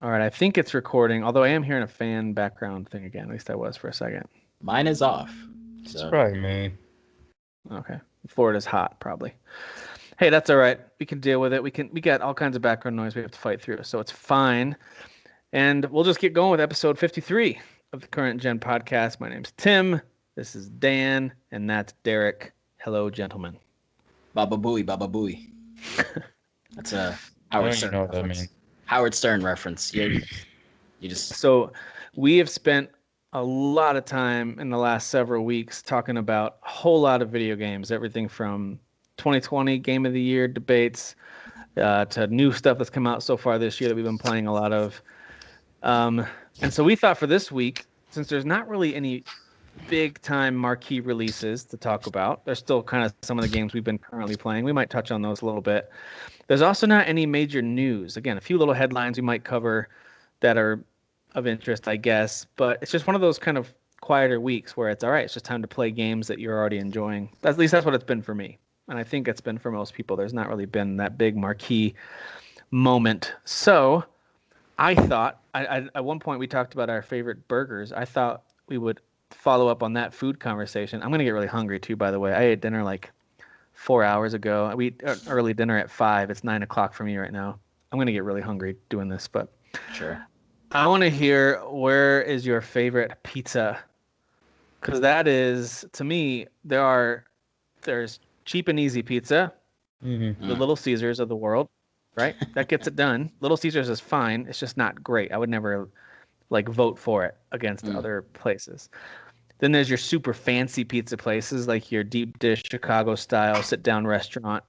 All right, I think it's recording, although I am hearing a fan background thing again. At least I was for a second. Mine is off. It's So probably me. Okay. Florida's hot, probably. Hey, that's all right. We can deal with it. We got all kinds of background noise we have to fight through, so it's fine. And we'll just get going with episode 53 of the Current Gen podcast. My name's Tim. This is Dan, and that's Derek. Hello, gentlemen. Baba Booey, Baba Booey. That's a I Howard don't even Stern know what that reference. means. Howard Stern reference. You just So we have spent a lot of time in the last several weeks talking about a whole lot of video games, everything from 2020 Game of the Year debates to new stuff that's come out so far this year that we've been playing a lot of. And so we thought for this week, since there's not really any big time marquee releases to talk about, there's still kind of some of the games we've been currently playing. We might touch on those a little bit. There's also not any major news. Again, a few little headlines we might cover that are of interest, I guess. But it's just one of those kind of quieter weeks where it's all right. It's just time to play games that you're already enjoying. At least that's what it's been for me, and I think it's been for most people. There's not really been that big marquee moment. So I thought at one point we talked about our favorite burgers. I thought we would follow up on that food conversation. I'm gonna get really hungry too, by the way. I ate dinner like 4 hours ago. We eat early dinner at 5. It's 9 o'clock for me right now. I'm gonna get really hungry doing this, but sure. I want to hear, where is your favorite pizza? Because that is, to me, there's cheap and easy pizza, Mm-hmm. the Little Caesars of the world, right? That gets it done. Little Caesars is fine. It's just not great. I would never like vote for it against other places. Then there's your super fancy pizza places like your deep dish Chicago style sit down restaurant.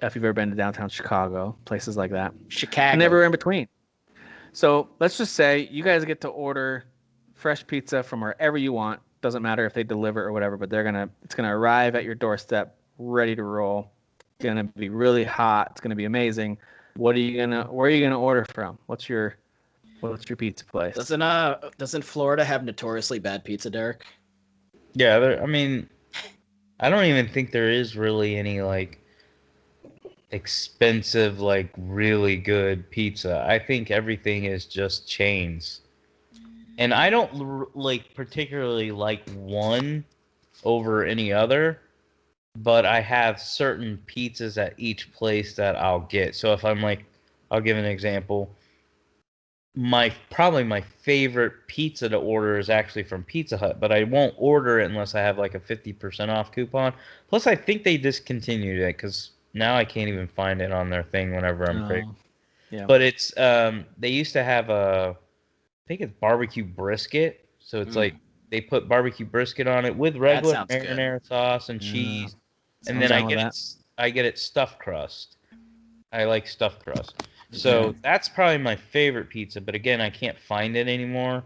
If you've ever been to downtown Chicago, places like that, and Chicago. everywhere in between. So let's just say you guys get to order fresh pizza from wherever you want. Doesn't matter if they deliver or whatever, but it's gonna arrive at your doorstep, ready to roll. It's gonna be really hot. It's gonna be amazing. Where are you gonna order from? What's your pizza place? Doesn't Florida have notoriously bad pizza, Derek? Yeah, I mean, I don't even think there is really any like expensive, like really good pizza. I think everything is just chains. And I don't like particularly like one over any other, but I have certain pizzas at each place that I'll get. So if I'm like, I'll give an example. Probably my favorite pizza to order is actually from Pizza Hut, but I won't order it unless I have like a 50% off coupon. Plus, I think they discontinued it because now I can't even find it on their thing whenever I'm craving. Yeah. But it's they used to have I think it's barbecue brisket. So it's like they put barbecue brisket on it with regular sounds good. marinara sauce and cheese, and I'm then down with that. I get it stuffed crust. I like stuffed crust. So that's probably my favorite pizza, but again, I can't find it anymore.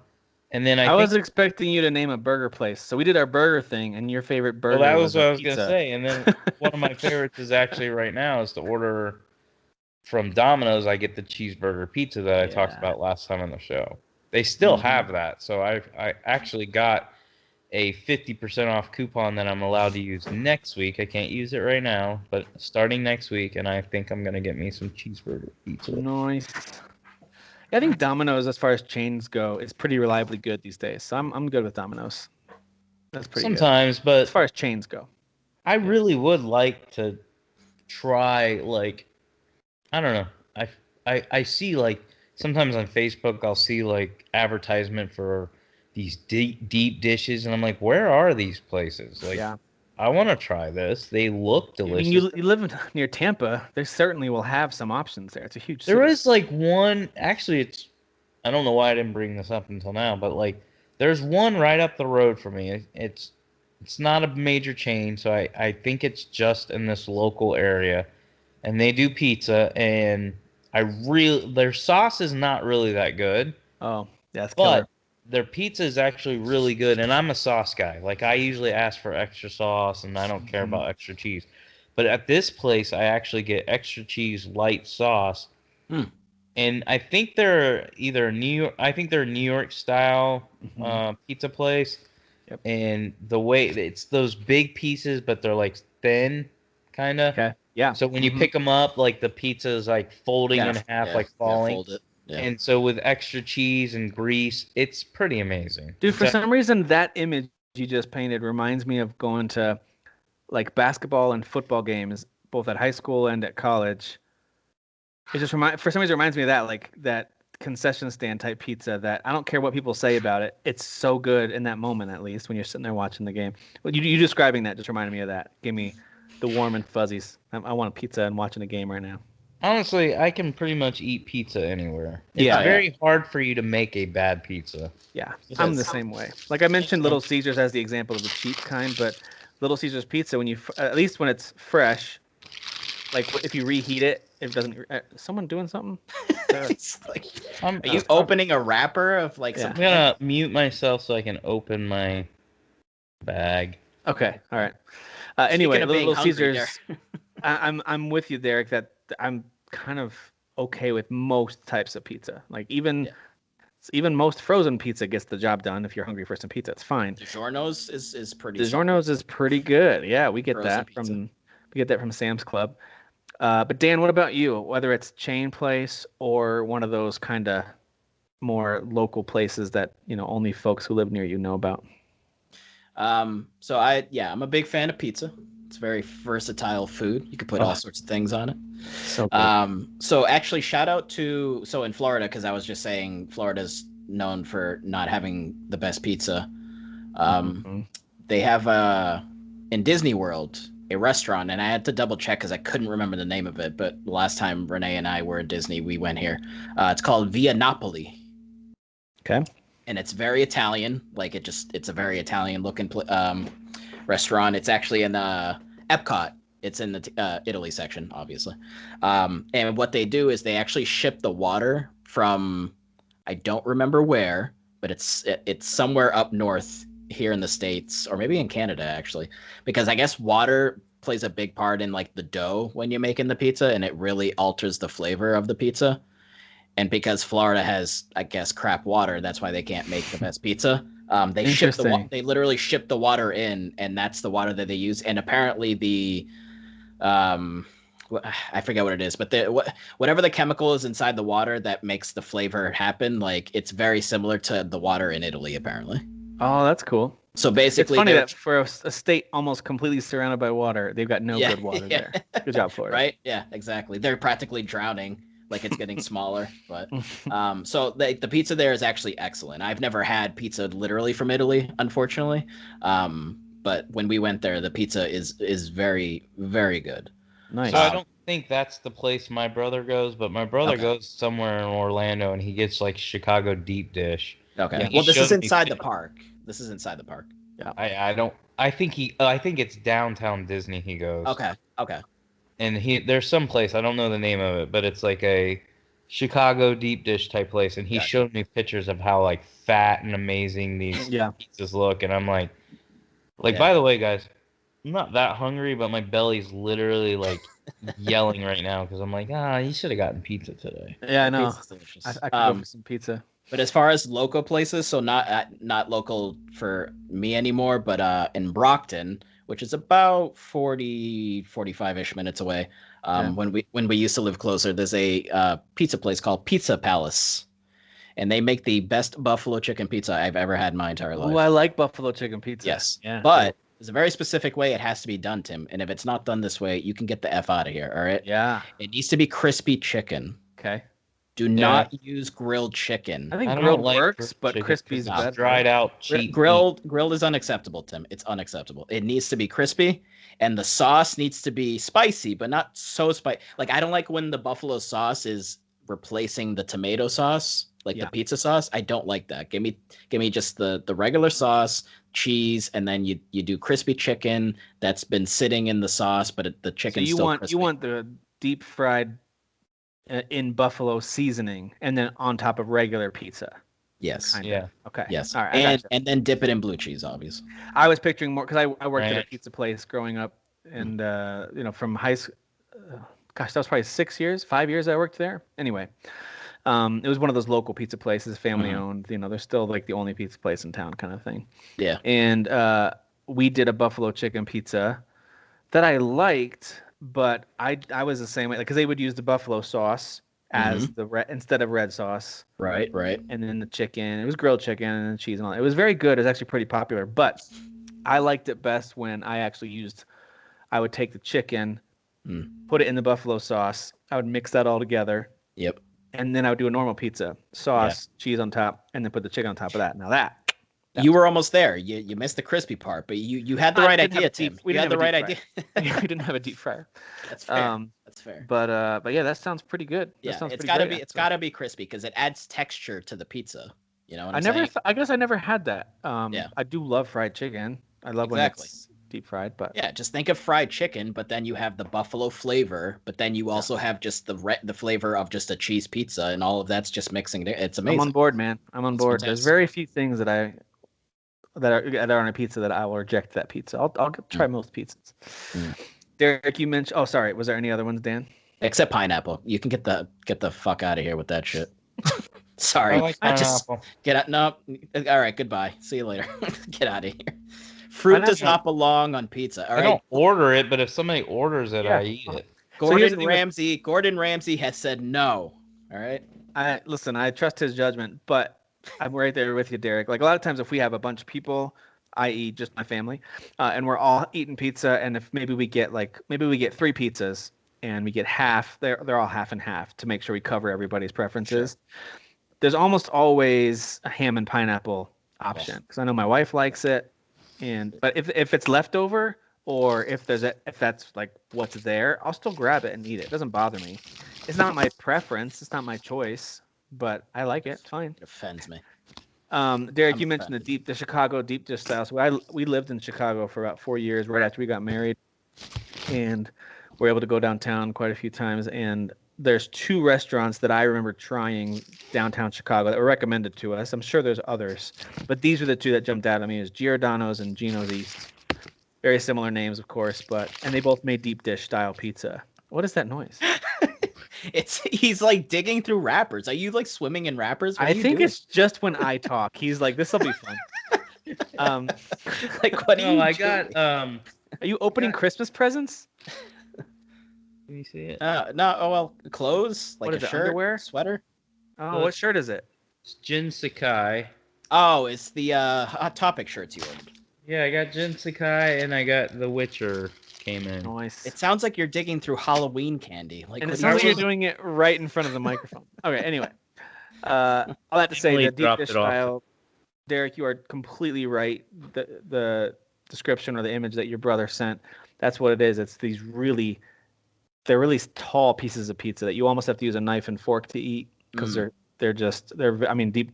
And then I was expecting you to name a burger place. So we did our burger thing, and your favorite burger that was was what a I was gonna pizza. say. And then one of my favorites is actually right now is to order from Domino's. I get the cheeseburger pizza that I talked about last time on the show. They still have that, so I actually got a 50% off coupon that I'm allowed to use next week. I can't use it right now, but starting next week, and I think I'm gonna get me some cheeseburger pizza. Nice. I think Domino's, as far as chains go, is pretty reliably good these days. So I'm good with Domino's. That's pretty Sometimes, good. but As far as chains go, I really would like to try, like, I don't know. I see, like, sometimes on Facebook I'll see like advertisement for these deep dishes, and I'm like, where are these places? Like, yeah. I want to try this. They look I delicious. mean, you live near Tampa. They certainly will have some options there. It's a huge There city. is like one. Actually, I don't know why I didn't bring this up until now, but like, there's one right up the road for me. It's not a major chain, so I think it's just in this local area, and they do pizza, and their sauce is not really that good, Oh, that's but killer. their pizza is actually really good, and I'm a sauce guy. Like, I usually ask for extra sauce, and I don't care about extra cheese. But at this place, I actually get extra cheese, light sauce, and I think they're either I think they're a New York style pizza place. Yep. And the way it's those big pieces, but they're like thin, kind of. Okay. Yeah. So when you pick them up, like the pizza is like folding in half, like falling. Fold it. And so with extra cheese and grease, it's pretty amazing. Dude, for some reason, that image you just painted reminds me of going to like basketball and football games, both at high school and at college. It just for some reason it reminds me of that, like that concession stand type pizza that I don't care what people say about it. It's so good in that moment, at least when you're sitting there watching the game. Well, you describing that just reminded me of that. Gave me the warm and fuzzies. I want a pizza and watching a game right now. Honestly, I can pretty much eat pizza anywhere. It's very hard for you to make a bad pizza. Yeah, I'm the same way. Like I mentioned, Little Caesars as the example of the cheap kind, but Little Caesars pizza, when you at least when it's fresh, like if you reheat it, it doesn't. Someone doing something? It's like, are you opening a wrapper of like something? I'm gonna mute myself so I can open my bag. Okay, all right. Anyway, Little Caesars. I'm with you, Derek. That I'm kind of okay with most types of pizza. Like even most frozen pizza gets the job done. If you're hungry for some pizza, it's fine. DiGiorno's is pretty. DiGiorno's is pretty good. Yeah, we get that from Sam's Club. But Dan, what about you? Whether it's chain place or one of those kind of more local places that only folks who live near you know about. So I'm a big fan of pizza. It's very versatile food. You can put all sorts of things on it. So good. So actually, shout out to in Florida, because I was just saying Florida's known for not having the best pizza. They have in Disney World a restaurant, and I had to double check because I couldn't remember the name of it. But last time Renee and I were at Disney, we went here. It's called Via Napoli. Okay. And it's very Italian. Like it's a very Italian looking restaurant. It's actually in Epcot. It's in the Italy section, obviously. And what they do is they actually ship the water from, I don't remember where, but it's somewhere up north here in the States, or maybe in Canada actually, because I guess water plays a big part in like the dough when you're making the pizza, and it really alters the flavor of the pizza. And because Florida has, I guess, crap water, that's why they can't make the best pizza. They literally ship the water in, and that's the water that they use. And apparently the I forget what it is, but whatever the chemical is inside the water that makes the flavor happen, like it's very similar to the water in Italy, apparently. Oh, that's cool. So basically, it's funny that for a state almost completely surrounded by water, they've got no good water there. Good job, Florida. Right? Yeah, exactly. They're practically drowning. Like it's getting smaller, but so the pizza there is actually excellent. I've never had pizza literally from Italy, unfortunately, but when we went there, the pizza is very, very good. Nice. So I don't think that's the place my brother goes, but my brother goes somewhere in Orlando, and he gets like Chicago deep dish. Okay. Well, this is inside the park. This is inside the park. Yeah. I think it's downtown Disney he goes. Okay. And there's some place, I don't know the name of it, but it's like a Chicago deep dish type place, and he showed me pictures of how like fat and amazing these pizzas look, and I'm like by the way, guys, I'm not that hungry, but my belly's literally like yelling right now because I'm like, you should have gotten pizza today. Yeah, I know. I could go for some pizza. But as far as local places, so not local for me anymore, but in Brockton, which is about 45-ish minutes away. When we used to live closer, there's a pizza place called Pizza Palace, and they make the best buffalo chicken pizza I've ever had in my entire life. Oh, I like buffalo chicken pizza. Yes, but there's a very specific way it has to be done, Tim. And if it's not done this way, you can get the F out of here. All right? Yeah. It needs to be crispy chicken. Okay. Do not use grilled chicken. I think grilled works, but crispy's better. Dried out cheap. Grilled is unacceptable, Tim. It's unacceptable. It needs to be crispy, and the sauce needs to be spicy, but not so spicy. Like I don't like when the buffalo sauce is replacing the tomato sauce, like the pizza sauce. I don't like that. Give me just the regular sauce, cheese, and then you do crispy chicken that's been sitting in the sauce, but the chicken's still crispy. You want the deep fried in buffalo seasoning, and then on top of regular pizza. Yes. Kinda. Yeah. Okay. Yes. All right. And then dip it in blue cheese, obviously. I was picturing more because I worked at a pizza place growing up, and from high school. Gosh, that was probably 5 years I worked there. Anyway, it was one of those local pizza places, family owned. They're still like the only pizza place in town, kind of thing. Yeah. And we did a buffalo chicken pizza that I liked. But I was the same way, because they would use the buffalo sauce, as instead of red sauce. Right. And then the chicken. It was grilled chicken and cheese and all. It was very good. It was actually pretty popular. But I liked it best when I would take the chicken, put it in the buffalo sauce. I would mix that all together. Yep. And then I would do a normal pizza, sauce, cheese on top, and then put the chicken on top of that. Now that you were almost there. You missed the crispy part, but you had the right idea, Tim. You had the right idea. We didn't have a deep fryer. That's fair. That's fair. But yeah, that sounds pretty good. Yeah, it's gotta be crispy because it adds texture to the pizza. You know what I'm saying? I guess I never had that. I do love fried chicken. I love when it's deep fried, but yeah, just think of fried chicken, but then you have the buffalo flavor, but then you also have just the flavor of just a cheese pizza, and all of that's just mixing. It's amazing. I'm on board, man. I'm on board. There's very few things that are on a pizza that I will reject that pizza. I'll try most pizzas. Derek, you mentioned. Oh, sorry. Was there any other ones, Dan? Except pineapple. You can get the fuck out of here with that shit. Sorry. I just get out. No. All right. Goodbye. See you later. Get out of here. Fruit does not belong on pizza. All right. I don't order it, but if somebody orders it, I eat it. Gordon Ramsay has said no. All right. I trust his judgment, but I'm right there with you, Derek. Like a lot of times, if we have a bunch of people, i.e., just my family, and we're all eating pizza, and if maybe we get 3 pizzas and we get half, they're all half and half to make sure we cover everybody's preferences. Sure. There's almost always a ham and pineapple option because I know my wife likes it. But if it's leftover or if that's like what's there, I'll still grab it and eat it. It doesn't bother me. It's not my preference. It's not my choice, but I like it. It's fine. It offends me. Derek, you mentioned the Chicago deep dish style. So we lived in Chicago for about 4 years right after we got married, and we're able to go downtown quite a few times. And there's 2 restaurants that I remember trying downtown Chicago that were recommended to us. I'm sure there's others, but these are the 2 that jumped out at me: is Giordano's and Gino's East. Very similar names, of course, and they both made deep dish style pizza. What is that noise? He's like digging through wrappers. Are you like swimming in wrappers? I think it's just when I talk. He's like, this will be fun. Like, what do you? I got. Are you opening Christmas presents? Can you see it? No. Oh well, clothes like what a shirt, underwear, sweater. Oh, what shirt is it? It's Jin Sakai. Oh, it's the Hot Topic shirts you ordered. Yeah, I got Jin Sakai and I got The Witcher came in. Nice. It sounds like you're digging through Halloween candy. Like, and it sounds like you're doing it right in front of the microphone. Okay, anyway. All that to say, the deep dish style, Derek, you are completely right. The description or the image that your brother sent, that's what it is. It's these they're really tall pieces of pizza that you almost have to use a knife and fork to eat because deep.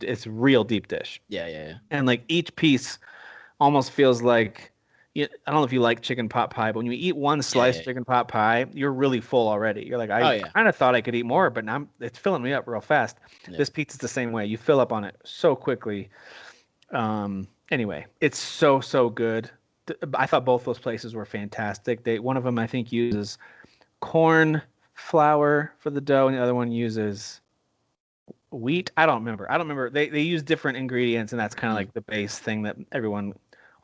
It's real deep dish. Yeah. And like each piece almost feels like, I don't know if you like chicken pot pie, but when you eat one sliced chicken pot pie, you're really full already. You're like, I kind of thought I could eat more, but now it's filling me up real fast. Yeah. This pizza's the same way. You fill up on it so quickly. Anyway, it's so good. I thought both those places were fantastic. One of them I think uses corn flour for the dough, and the other one uses wheat. I don't remember. They use different ingredients, and that's kind of like the base thing that everyone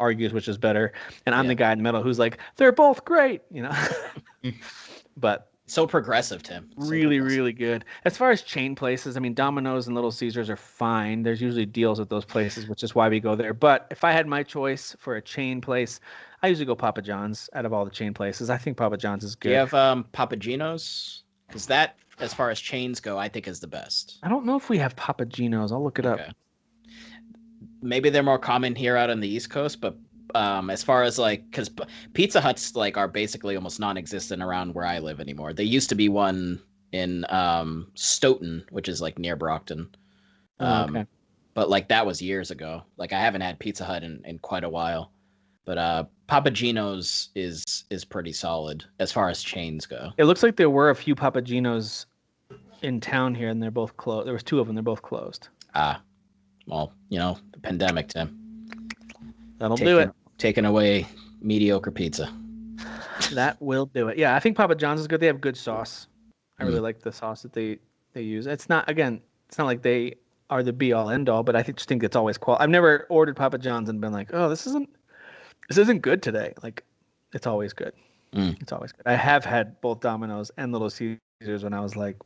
argues which is better. And I'm the guy in the middle who's like, they're both great, But so progressive, Tim. Really good. As far as chain places, I mean, Domino's and Little Caesars are fine. There's usually deals at those places, which is why we go there. But if I had my choice for a chain place, I usually go Papa John's out of all the chain places. I think Papa John's is good. Do you have Papa Gino's? Because that, as far as chains go, I think is the best. I don't know if we have Papa Gino's. I'll look it up. Maybe they're more common here out on the East Coast, but as far as because Pizza Huts are basically almost non-existent around where I live anymore. There used to be one in Stoughton, which is like near Brockton. Okay. But that was years ago. I haven't had Pizza Hut in quite a while. But Papa Gino's is pretty solid as far as chains go. It looks like there were a few Papa Gino's in town here, and they're both closed. There was 2 of them. They're both closed. Well, the pandemic, Tim. That'll do it. Taking away mediocre pizza. That will do it. Yeah, I think Papa John's is good. They have good sauce. I really like the sauce that they use. It's not like they are the be all end all, but I just think it's always quality. I've never ordered Papa John's and been like, oh, this isn't good today. It's always good. It's always good. I have had both Domino's and Little Caesars Caesars when I was like,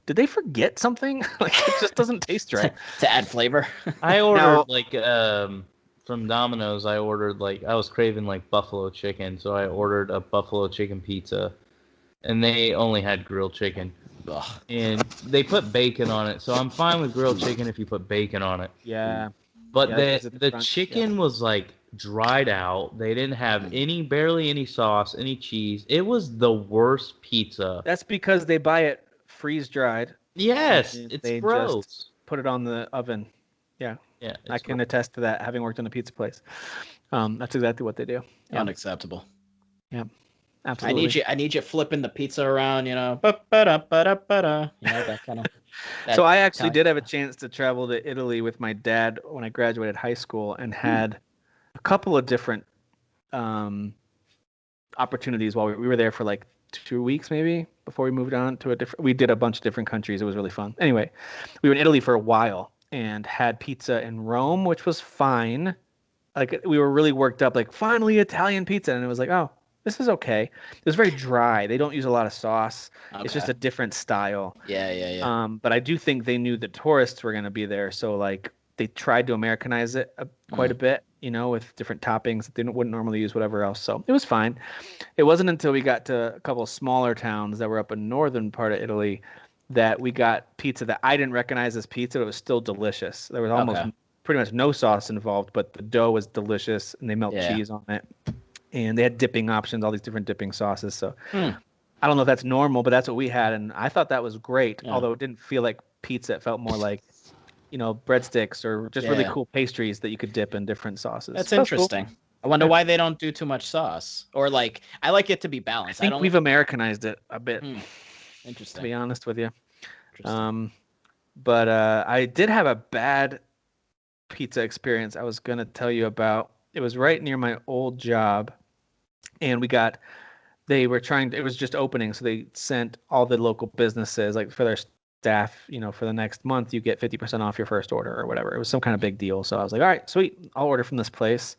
did they forget something? Like it just doesn't taste right. To add flavor. I ordered Now- like from Domino's. I ordered like I was craving like buffalo chicken, so I ordered a buffalo chicken pizza, and they only had grilled chicken, Ugh. and they put bacon on it. So I'm fine with grilled chicken if you put bacon on it. Yeah. But Yeah, that gives it the the crunch, chicken was like dried out. They didn't have barely any sauce, any cheese. It was the worst pizza. That's because they buy it freeze dried. Yes, and it's they gross. just put it on the oven. Yeah. Yeah, I can attest to that, having worked in a pizza place. That's exactly what they do. Yeah. Unacceptable. Absolutely. I need you flipping the pizza around, you know. Ba-ba-da-ba-da-ba-da. You know, that kind of. So I actually did have a chance to travel to Italy with my dad when I graduated high school and had a couple of different opportunities while we were there for like 2 weeks maybe before we moved on to we did a bunch of different countries. It was really fun. Anyway, we were in Italy for a while and had pizza in Rome, which was fine. Like we were really worked up, like finally Italian pizza, and it was like, oh, this is okay. It was very dry. They don't use a lot of sauce. It's just a different style. Yeah. But I do think they knew the tourists were going to be there, so like they tried to Americanize it quite a bit, with different toppings that they wouldn't normally use, whatever else. So it was fine. It wasn't until we got to a couple of smaller towns that were up in northern part of Italy that we got pizza that I didn't recognize as pizza, but it was still delicious. There was almost pretty much no sauce involved, but the dough was delicious, and they melt cheese on it. And they had dipping options, all these different dipping sauces. So I don't know if that's normal, but that's what we had, and I thought that was great. Yeah. Although it didn't feel like pizza; it felt more like, breadsticks or just really cool pastries that you could dip in different sauces. That's interesting. Cool. I wonder why they don't do too much sauce, or like I like it to be balanced. I think we've Americanized it a bit. Interesting. To be honest with you. But I did have a bad pizza experience I was going to tell you about. It was right near my old job, and it was just opening, so they sent all the local businesses, like for their staff, for the next month, you get 50% off your first order or whatever. It was some kind of big deal. So I was like, all right, sweet, I'll order from this place.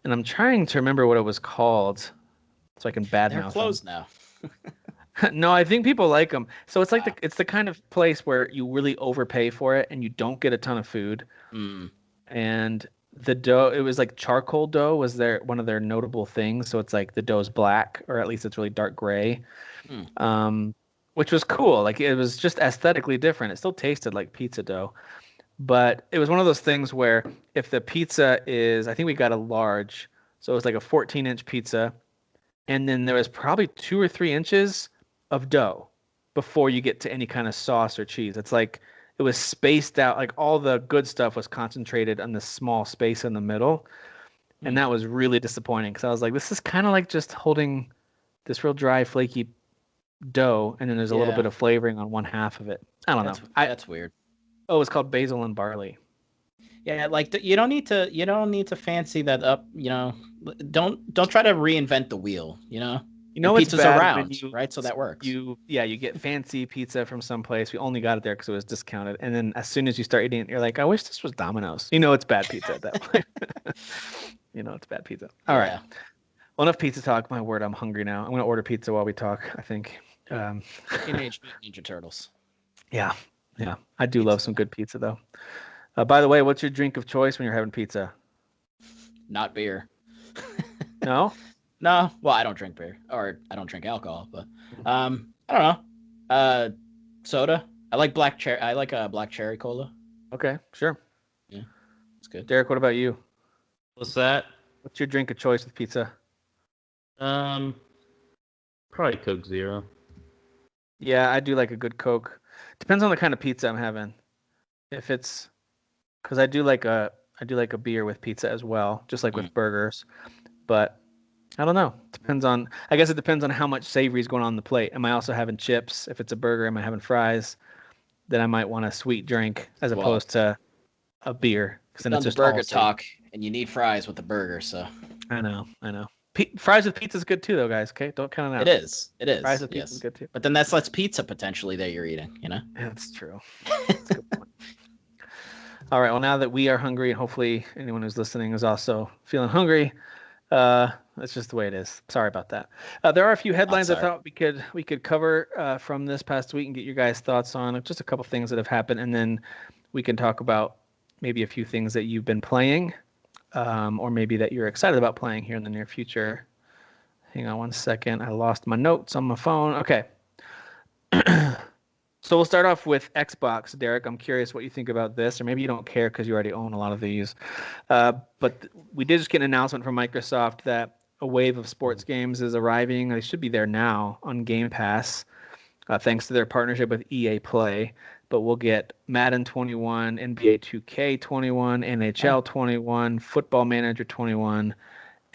And I'm trying to remember what it was called so I can badmouth them. They're closed now. No, I think people like them. So it's like it's the kind of place where you really overpay for it and you don't get a ton of food. And the dough, it was like charcoal dough was one of their notable things. So it's like the dough's black, or at least it's really dark gray, which was cool. Like it was just aesthetically different. It still tasted like pizza dough, but it was one of those things where if the pizza I think we got a large, so it was like a 14-inch pizza, and then there was probably 2 or 3 inches of dough before you get to any kind of sauce or cheese. It's like it was spaced out, like all the good stuff was concentrated on this small space in the middle. And that was really disappointing because I was like, this is kind of like just holding this real dry, flaky dough, and then there's a little bit of flavoring on one half of it. I don't know. That's weird. Oh, it's called basil and barley. Yeah, like you don't need to fancy that up. Don't try to reinvent the wheel. Pizza's around, right? So that works. You get fancy pizza from someplace. We only got it there because it was discounted. And then as soon as you start eating it, you're like, I wish this was Domino's. It's bad pizza at that point. It's bad pizza. All right. Well, enough pizza talk. My word, I'm hungry now. I'm going to order pizza while we talk, I think. Teenage Mutant Ninja Turtles. Yeah. I do love some good pizza, though. By the way, what's your drink of choice when you're having pizza? Not beer. No? No, well, I don't drink beer, or I don't drink alcohol, but I don't know. Soda. I like black cherry. I like a black cherry cola. Okay, sure. Yeah, it's good. Derek, what about you? What's that? What's your drink of choice with pizza? Probably Coke Zero. Yeah, I do like a good Coke. Depends on the kind of pizza I'm having. If it's, because I do like a beer with pizza as well, just like with burgers, but. I don't know. I guess it depends on how much savory is going on the plate. Am I also having chips? If it's a burger, am I having fries? Then I might want a sweet drink as opposed to a beer. Because then it's just burger talk, and you need fries with the burger. So I know. Fries with pizza is good too, though, guys. Okay, don't count it out. It is. Fries with pizza is good too. But then that's less pizza potentially that you're eating. Yeah, that's true. That's a good point. All right. Well, now that we are hungry, and hopefully anyone who's listening is also feeling hungry. That's just the way it is. Sorry about that. There are a few headlines I thought we could cover from this past week and get your guys' thoughts on just a couple things that have happened, and then we can talk about maybe a few things that you've been playing, or maybe that you're excited about playing here in the near future. Hang on one second. I lost my notes on my phone. Okay. So we'll start off with Xbox. Derek, I'm curious what you think about this, or maybe you don't care because you already own a lot of these. But we did just get an announcement from Microsoft that a wave of sports games is arriving. They should be there now on Game Pass, thanks to their partnership with EA Play. But we'll get Madden 21, NBA 2K 21, NHL 21, Football Manager 21,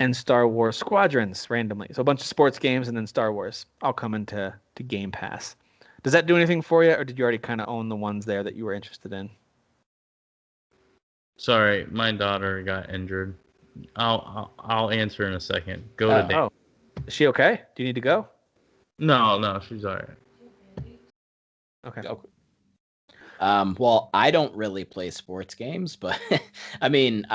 and Star Wars Squadrons randomly. So a bunch of sports games and then Star Wars all coming to Game Pass. Does that do anything for you, or did you already kind of own the ones there that you were interested in? Sorry, my daughter got injured. I'll answer in a second. Go to Dave. Oh, is she okay? Do you need to go? No, she's all right. Okay. Well, I don't really play sports games, but I mean,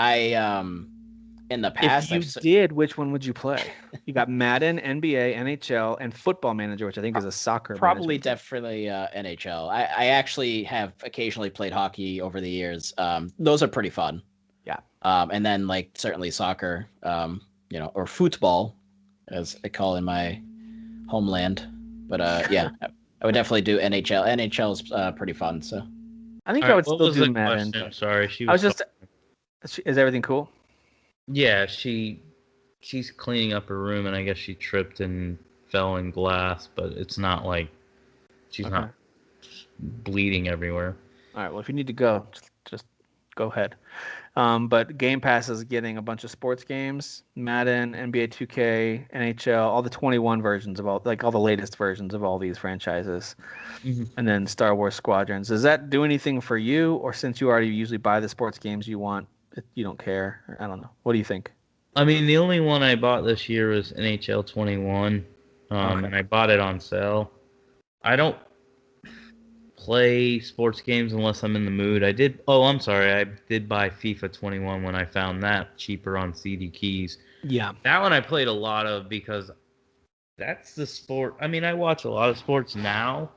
in the past, if you did, which one would you play? You got Madden, NBA, NHL, and Football Manager, which I think is a soccer. Probably definitely NHL. I actually have occasionally played hockey over the years. Those are pretty fun. Yeah. And then like certainly soccer, or football, as I call in my homeland. But yeah, I would definitely do NHL. NHL is pretty fun. So I think I would still do Madden. Question? Sorry, Is everything cool? Yeah, she's cleaning up her room, and I guess she tripped and fell in glass, but it's not like she's not bleeding everywhere. All right. Well, if you need to go, just go ahead. But Game Pass is getting a bunch of sports games: Madden, NBA 2K, NHL, all the 21 versions of all the latest versions of all these franchises, and then Star Wars Squadrons. Does that do anything for you, or since you already usually buy the sports games you want, you don't care? I don't know. What do you think? I mean, the only one I bought this year was NHL 21, and I bought it on sale. I don't play sports games unless I'm in the mood. I did buy FIFA 21 when I found that cheaper on CD keys. Yeah. That one I played a lot of because that's the sport. I mean, I watch a lot of sports now,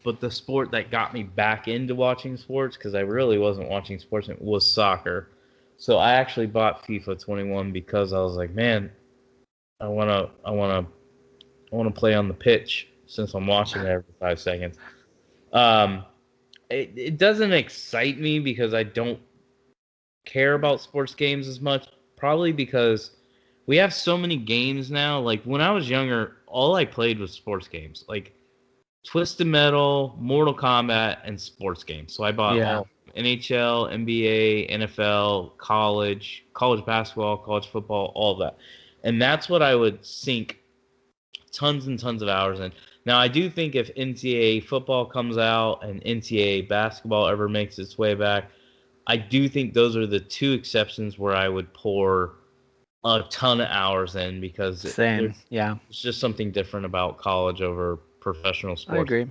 but the sport that got me back into watching sports, because I really wasn't watching sports, was soccer. So I actually bought FIFA 21 because I was like, man, I wanna play on the pitch since I'm watching it every 5 seconds. It doesn't excite me because I don't care about sports games as much. Probably because we have so many games now. Like when I was younger, all I played was sports games, like Twisted Metal, Mortal Kombat, and sports games. So I bought all NHL, NBA, NFL, college basketball, college football, all of that. And that's what I would sink tons and tons of hours in. Now, I do think if NCAA football comes out and NCAA basketball ever makes its way back, I do think those are the two exceptions where I would pour a ton of hours in because it's just something different about college over professional sports. I agree.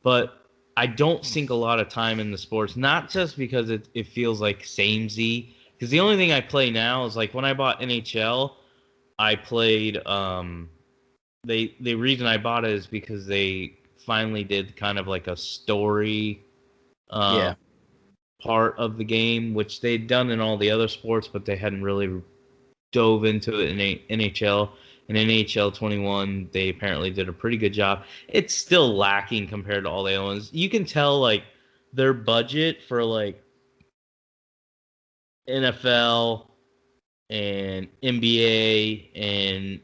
But I don't sink a lot of time in the sports, not just because it feels like samey. Because the only thing I play now is like when I bought NHL, I played. The reason I bought it is because they finally did kind of like a story part of the game, which they'd done in all the other sports, but they hadn't really dove into it in NHL. In NHL 21, they apparently did a pretty good job. It's still lacking compared to all the other ones. You can tell like their budget for like NFL and NBA and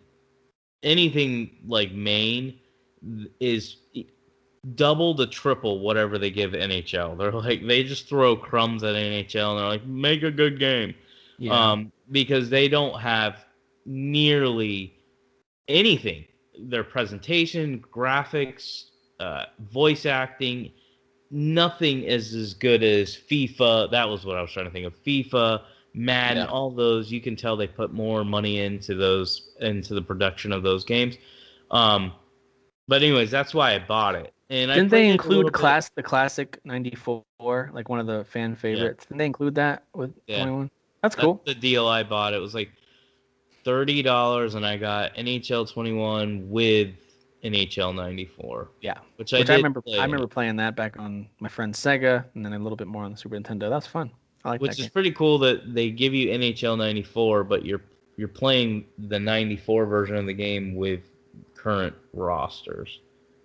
anything like main is double to triple whatever they give NHL. They're like they just throw crumbs at NHL and they're like make a good game, because they don't have nearly anything. Their presentation, graphics, voice acting, nothing is as good as FIFA. That was what I was trying to think of. FIFA, Madden, all those. You can tell they put more money into the production of those games. But anyways, that's why I bought it. And didn't they include the classic '94, like one of the fan favorites? Didn't they include that with 21? That's cool. The deal I bought. It was like $30 and I got NHL 21 with NHL 94. Yeah, which I did remember. play. I remember playing that back on my friend's Sega, and then a little bit more on the Super Nintendo. That's fun. I like that Which is game. pretty cool that they give you NHL 94, but you're playing the 94 version of the game with current rosters.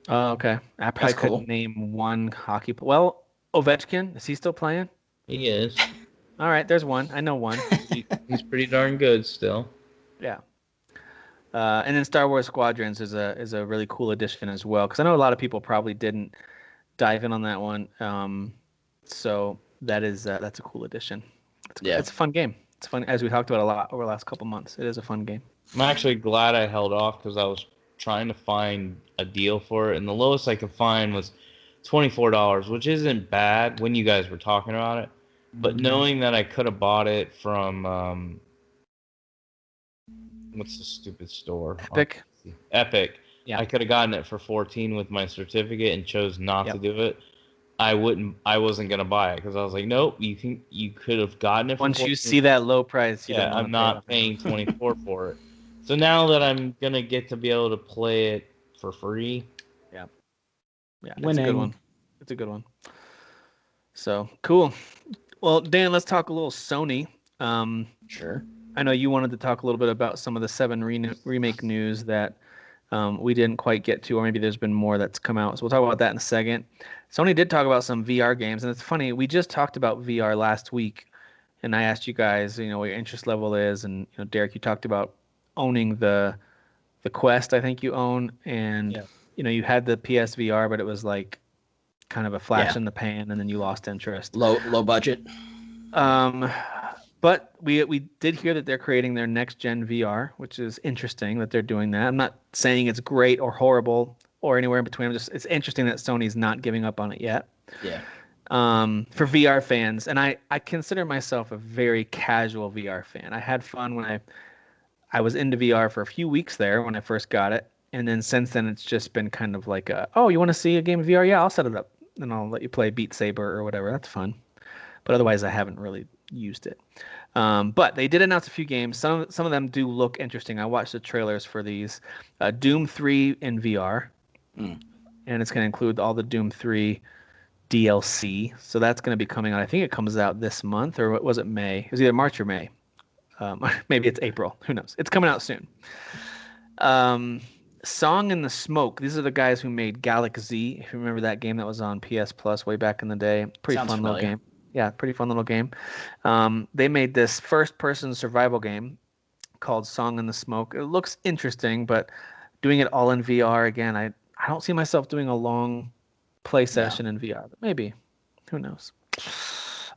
Oh, okay. I probably couldn't name one hockey. Well, Ovechkin, is he still playing? He is. All right, there's one. I know one. He's pretty darn good still. Yeah. And then Star Wars Squadrons is a really cool addition as well, because I know a lot of people probably didn't dive in on that one. So that's a cool addition. It's a fun game. It's fun, as we talked about a lot over the last couple months. It is a fun game. I'm actually glad I held off because I was trying to find a deal for it, and the lowest I could find was $24, which isn't bad when you guys were talking about it. But knowing that I could have bought it from what's the stupid store? Epic. Yeah. I could have gotten it for $14 with my certificate and chose not to do it. I wasn't gonna buy it because I was like, nope. You could have gotten it. Once you see that low price, I'm not paying $24 for it. So now that I'm gonna get to be able to play it for free, yeah, it's a good one. It's a good one. So cool. Well, Dan, let's talk a little Sony. Sure. I know you wanted to talk a little bit about some of the 7 remake news that we didn't quite get to, or maybe there's been more that's come out. So we'll talk about that in a second. Sony did talk about some VR games, and it's funny. We just talked about VR last week, and I asked you guys, what your interest level is, and Derek, you talked about owning the Quest. I think you own, and you had the PSVR, but it was like kind of a flash in the pan, and then you lost interest. Low budget. But we did hear that they're creating their next gen VR, which is interesting that they're doing that. I'm not saying it's great or horrible or anywhere in between. It's interesting that Sony's not giving up on it yet. Yeah. For VR fans, and I consider myself a very casual VR fan. I had fun when I was into VR for a few weeks there when I first got it, and then since then it's just been kind of like oh, you want to see a game of VR? Yeah, I'll set it up and I'll let you play Beat Saber or whatever. That's fun. But otherwise, I haven't really used it. But they did announce a few games. Some of them do look interesting. I watched the trailers for these. Doom 3 in VR, and it's going to include all the Doom 3 DLC. So that's going to be coming out. I think it comes out this month, or was it May? It was either March or May. Maybe it's April. Who knows? It's coming out soon. Song in the Smoke. These are the guys who made Galaxy. If you remember that game that was on PS Plus way back in the day. Pretty fun little game. Yeah, pretty fun little game. They made this first-person survival game called Song in the Smoke. It looks interesting, but doing it all in VR, again, I don't see myself doing a long play session in VR. But maybe. Who knows?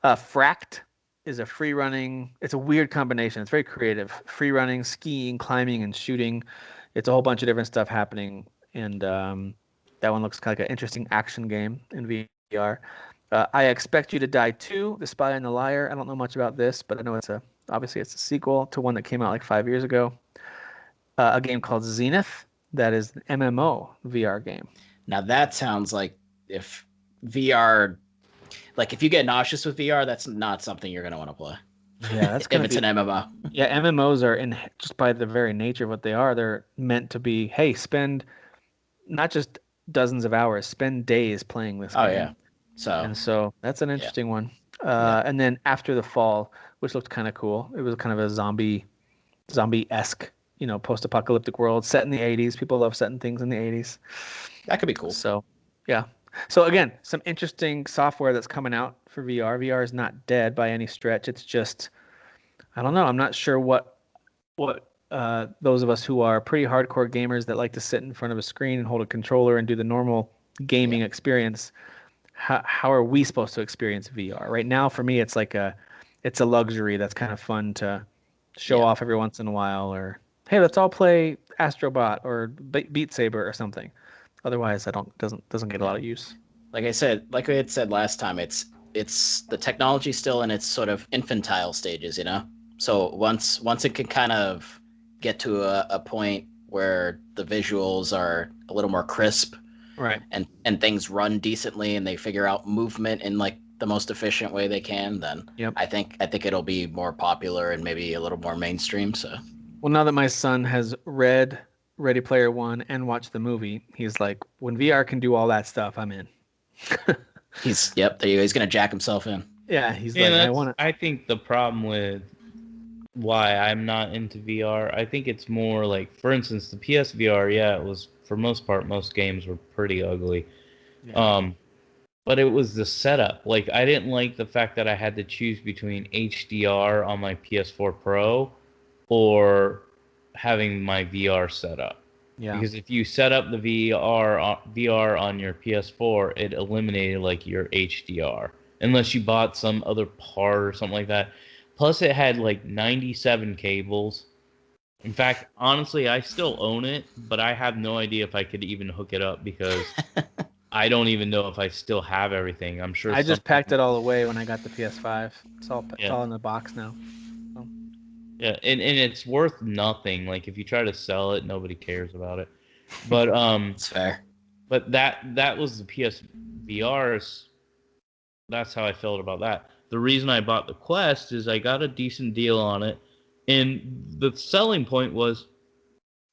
Fracked is a free-running... It's a weird combination. It's very creative. Free-running, skiing, climbing, and shooting. It's a whole bunch of different stuff happening. And that one looks like an interesting action game in VR. I Expect You to Die 2, The Spy and the Liar. I don't know much about this, but I know obviously it's a sequel to one that came out like 5 years ago. A game called Zenith, that is an MMO VR game. Now that sounds like if VR, like if you get nauseous with VR, that's not something you're going to want to play. Yeah, that's if it's an MMO. Yeah, MMOs are just by the very nature of what they are, they're meant to be, hey, spend not just dozens of hours, spend days playing this game. Oh yeah. So that's an interesting one. And then After the Fall, which looked kind of cool. It was kind of a zombie-esque, post-apocalyptic world set in the 80s. People love setting things in the 80s. That could be cool. So, yeah. So again, some interesting software that's coming out for VR. VR is not dead by any stretch. It's just, I don't know. I'm not sure what those of us who are pretty hardcore gamers that like to sit in front of a screen and hold a controller and do the normal gaming experience. How are we supposed to experience VR? Right now, for me, it's a luxury that's kind of fun to show off every once in a while, or hey, let's all play Astrobot or Beat Saber or something. Otherwise, doesn't get a lot of use. Like we had said last time, it's the technology still in its sort of infantile stages, So once it can kind of get to a point where the visuals are a little more crisp. Right. And things run decently and they figure out movement in like the most efficient way they can, then I think it'll be more popular and maybe a little more mainstream. So Well, now that my son has read Ready Player One and watched the movie, he's like, when VR can do all that stuff, I'm in. Yep, there you go. He's gonna jack himself in. Yeah, he's And like, I that's, want to. I think the problem with why I'm not into VR, I think it's more like, for instance, the PSVR, yeah, it was, for most part, most games were pretty ugly. Yeah. But it was the setup. Like, I didn't like the fact that I had to choose between HDR on my PS4 Pro or having my VR set up. Yeah. Because if you set up the VR on your PS4, it eliminated like your HDR, unless you bought some other part or something like that. Plus, it had like 97 cables. In fact, honestly, I still own it, but I have no idea if I could even hook it up because I don't even know if I still have everything. I'm sure I just packed it all away when I got the PS5. It's all in the box now. So. Yeah, and it's worth nothing. Like if you try to sell it, nobody cares about it. But It's fair. But that was the PSVR's. That's how I felt about that. The reason I bought the Quest is I got a decent deal on it, and the selling point was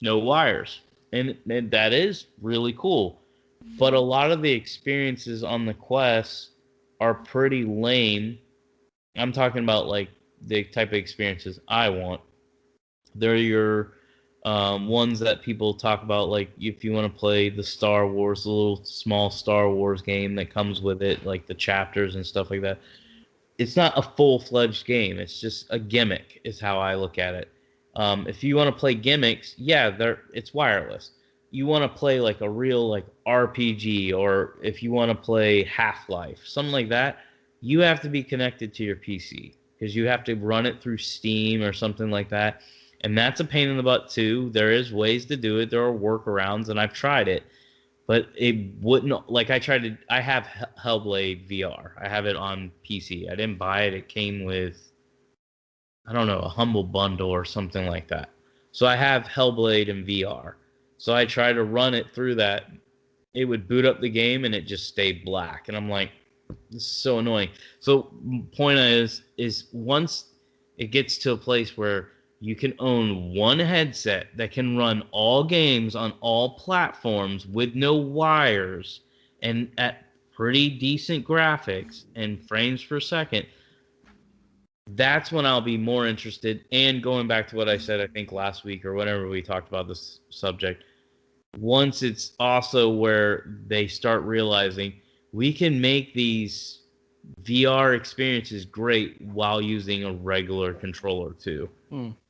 no wires, and that is really cool. But a lot of the experiences on the Quest are pretty lame. I'm talking about like the type of experiences I want. They're your ones that people talk about, like if you want to play the Star Wars, the little small Star Wars game that comes with it, like the chapters and stuff like that. It's not a full-fledged game. It's just a gimmick, is how I look at it. If you want to play gimmicks, yeah, it's wireless. You want to play like a real like RPG, or if you want to play Half-Life, something like that, you have to be connected to your PC because you have to run it through Steam or something like that. And that's a pain in the butt too. There is ways to do it. There are workarounds, and I've tried it, but it wouldn't. Like I have Hellblade VR. I have it on PC. I didn't buy it. It came with, I don't know, a Humble Bundle or something like that. So I have Hellblade in VR. So I tried to run it through that. It would boot up the game and it just stayed black. And I'm like, this is so annoying. So point is once it gets to a place where you can own one headset that can run all games on all platforms with no wires and at pretty decent graphics and frames per second, that's when I'll be more interested. And going back to what I said, I think last week or whenever we talked about this subject, once it's also where they start realizing we can make these VR experiences great while using a regular controller too.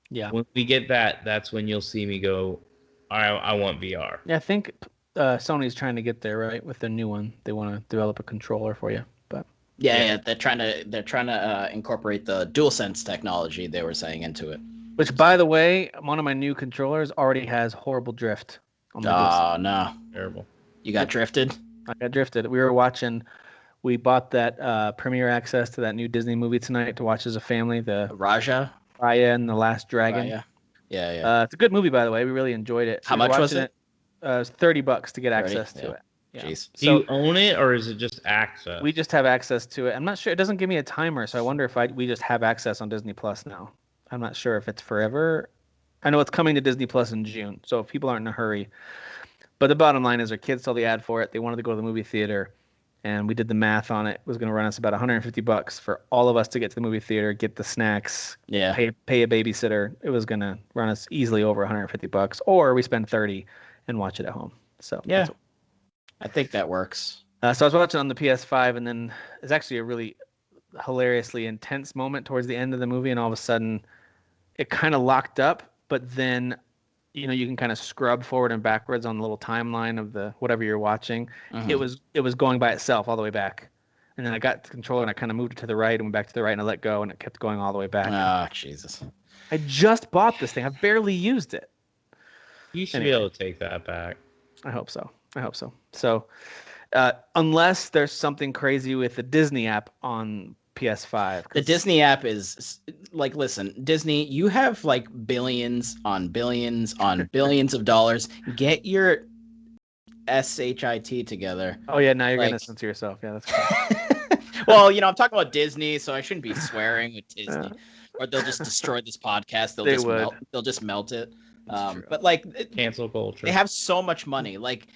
Yeah. When we get that, that's when you'll see me go, I want VR. Yeah, I think Sony's trying to get there, right? With their new one, they want to develop a controller for you. But yeah, they're trying to incorporate the DualSense technology they were saying into it. Which, by the way, one of my new controllers already has horrible drift. On the DualSense. No, terrible. You got drifted. I got drifted. We bought that premiere access to that new Disney movie tonight to watch as a family. The Raya and the Last Dragon. Yeah. It's a good movie, by the way. We really enjoyed it. How much was it? It was $30 to get access to it. Yeah. Jeez. Do you own it or is it just access? We just have access to it. I'm not sure. It doesn't give me a timer, so I wonder if we just have access on Disney Plus now. I'm not sure if it's forever. I know it's coming to Disney Plus in June, so if people aren't in a hurry. But the bottom line is our kids saw the ad for it. They wanted to go to the movie theater, and we did the math on it. It was going to run us about $150 for all of us to get to the movie theater, get the snacks, pay a babysitter. It was going to run us easily over $150, or we spend $30 and watch it at home. So yeah, I think that works. So I was watching on the PS5, and then it's actually a really hilariously intense moment towards the end of the movie, and all of a sudden it kind of locked up, but then you can kind of scrub forward and backwards on the little timeline of the whatever you're watching. It was going by itself all the way back, and then I got the controller and I kind of moved it to the right and went back to the right and I let go and it kept going all the way back. Oh Jesus! I just bought this thing. I've barely used it. You should be able to take that back. I hope so. So, unless there's something crazy with the Disney app on PS5. The Disney app is like, listen, Disney, you have like billions on billions on billions of dollars. Get your SHIT together. Oh yeah, now you're gonna censor yourself. Yeah, that's cool. Well, I'm talking about Disney, so I shouldn't be swearing with Disney. or they'll just destroy this podcast. They would. They'll just melt it. True. But like, Cancel culture. they have so much money. Like,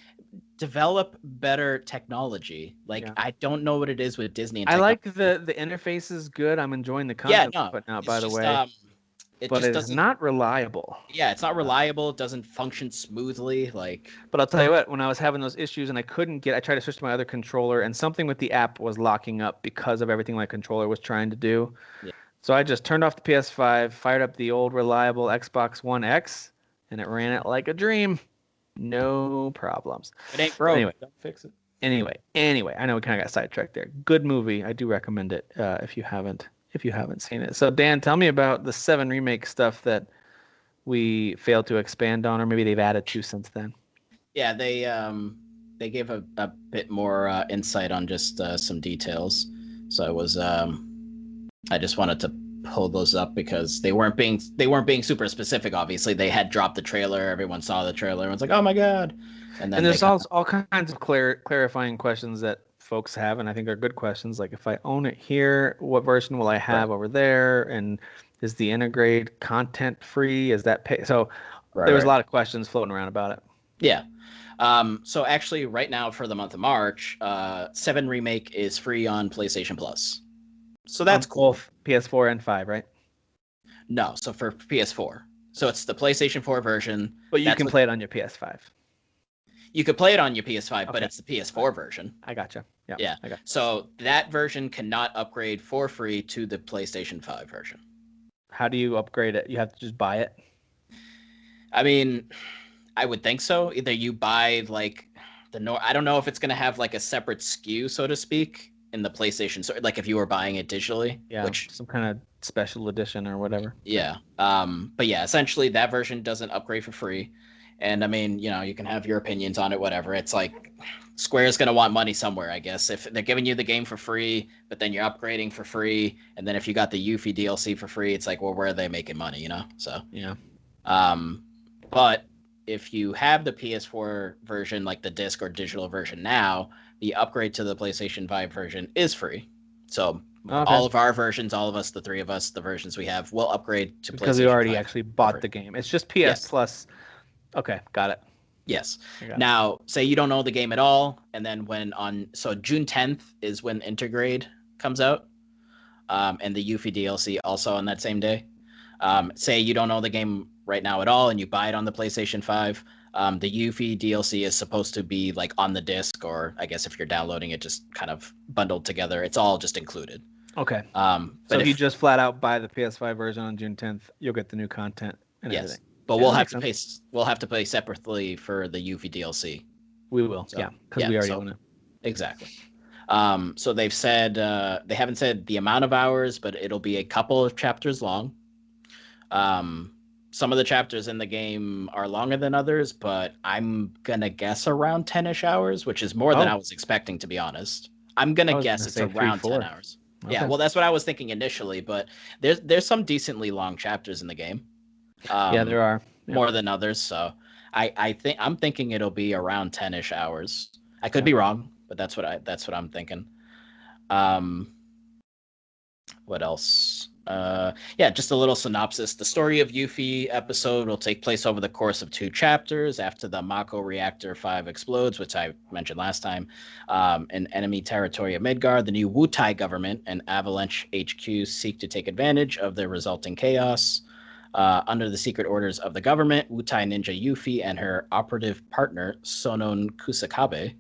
develop better technology. Like, Yeah. I don't know what it is with Disney. And I like the interface is good. I'm enjoying the content they're putting out, by the way. But it is not reliable. Yeah, it's not reliable. It doesn't function smoothly. Like, but I'll tell you what, when I was having those issues and I tried to switch to my other controller, and something with the app was locking up because of everything my controller was trying to do. Yeah. So I just turned off the PS5, fired up the old reliable Xbox One X, and it ran it like a dream. No problems. It ain't broke. Anyway, Don't fix it. Anyway, I know we kind of got sidetracked there. Good movie. I do recommend it if you haven't seen it. So Dan, tell me about the 7 remake stuff that we failed to expand on, or maybe they've added to since then. Yeah, they gave a bit more insight on just some details. So I just wanted to pull those up because they weren't being super specific. Obviously, they had dropped the trailer. Everyone saw the trailer. Everyone's like, "Oh my god!" And there's all kinds of clarifying questions that folks have, and I think are good questions. Like, if I own it here, what version will I have over there? And is the integrate content free? Is that pay? So there was a lot of questions floating around about it. Yeah. So actually, right now for the month of March, 7 Remake is free on PlayStation Plus. So that's cool. Both PS4 and 5, right? No, so for PS4. So it's the PlayStation 4 version. But you can play it on your PS5. You could play it on your PS5, but it's the PS4 version. I gotcha. Yeah. I gotcha. So that version cannot upgrade for free to the PlayStation 5 version. How do you upgrade it? You have to just buy it? I mean, I would think so. Either you buy like I don't know if it's going to have like a separate SKU, so to speak, in the PlayStation. So like if you were buying it digitally. Yeah, which, some kind of special edition or whatever. Yeah. But yeah, essentially that version doesn't upgrade for free. And I mean, you can have your opinions on it, whatever. It's like Square's going to want money somewhere, I guess. If they're giving you the game for free, but then you're upgrading for free, and then if you got the Yuffie DLC for free, it's like, well, where are they making money, So, yeah. But if you have the PS4 version, like the disc or digital version now, the upgrade to the PlayStation 5 version is free. So all of our versions, all of us, the three of us, the versions we have, will upgrade to PlayStation 5. Because we already actually bought the game. It's just PS Plus. Okay, got it. Yes. Now, say you don't know the game at all, and then June 10th is when Intergrade comes out, and the Yuffie DLC also on that same day. Say you don't know the game right now at all, and you buy it on the PlayStation 5. The Yuffie DLC is supposed to be like on the disc, or I guess if you're downloading it, just kind of bundled together. It's all just included. Okay. But if you just flat out buy the PS5 version on June 10th, you'll get the new content and everything. But we'll have to pay. We'll have to pay separately for the Yuffie DLC. We will, because we already own it. Exactly. So they've said they haven't said the amount of hours, but it'll be a couple of chapters long. Some of the chapters in the game are longer than others, but I'm gonna guess around 10-ish hours, which is more than I was expecting, to be honest. I'm gonna guess it's around 10 hours. Okay. Yeah, well, that's what I was thinking initially, but there's some decently long chapters in the game. There are more than others, so I'm thinking it'll be around 10-ish hours. I could be wrong, but that's what I'm thinking. What else? Just a little synopsis. The story of Yuffie episode will take place over the course of 2 chapters after the Mako Reactor 5 explodes, which I mentioned last time. In enemy territory of Midgard, the new Wutai government and Avalanche HQ seek to take advantage of the resulting chaos. Under the secret orders of the government, Wutai ninja Yuffie and her operative partner, Sonon Kusakabe,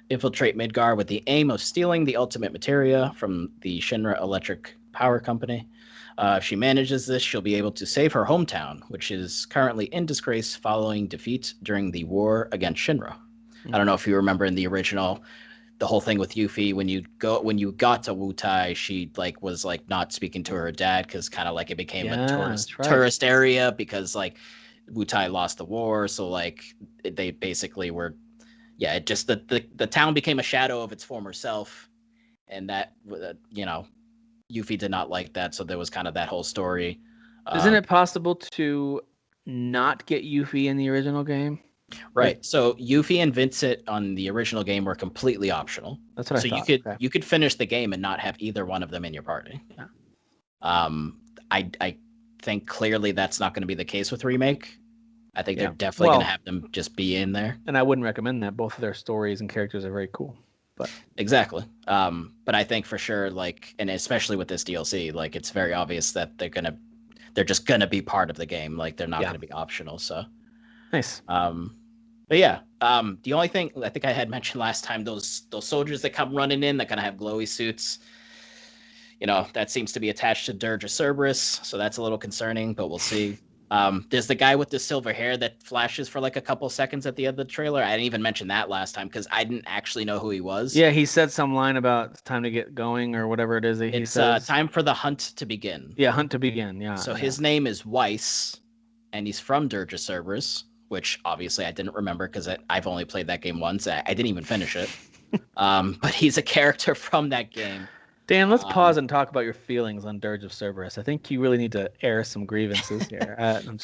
infiltrate Midgard with the aim of stealing the ultimate materia from the Shinra Electric Power Company. If she manages this, she'll be able to save her hometown, which is currently in disgrace following defeat during the war against Shinra. I don't know if you remember in the original, the whole thing with Yuffie, when you got to Wutai, she was not speaking to her dad because kind of it became a tourist area because Wutai lost the war, so they basically were the town became a shadow of its former self, and that Yuffie did not like that, so there was kind of that whole story. Isn't it possible to not get Yuffie in the original game? Right. So Yuffie and Vincent on the original game were completely optional. That's what I thought. So you could finish the game and not have either one of them in your party. I think clearly that's not going to be the case with Remake. I think Yeah. they're definitely Well- going to have them just be in there. And I wouldn't recommend that. Both of their stories and characters are very cool. But Exactly. But I think for sure, like, and especially with this DLC, like, it's very obvious that they're just gonna be part of the game. Like, they're not Yeah. gonna be optional. So, nice. but yeah, the only thing I think I had mentioned last time, those soldiers that come running in that kind of have glowy suits, you know, that seems to be attached to Dirge or Cerberus, so that's a little concerning, but we'll see. There's the guy with the silver hair that flashes for like a couple seconds at the end of the trailer. I didn't even mention that last time because I didn't actually know who he was. Yeah, he said some line about it's time to get going or whatever it is that he It's says. time for the hunt to begin. Yeah, hunt to begin. Yeah. So yeah. his name is Weiss, and he's from Dirge of Cerberus, which obviously I didn't remember because I've only played that game once. I didn't even finish it. But he's a character from that game. Dan, let's pause and talk about your feelings on Dirge of Cerberus. I think you really need to air some grievances here.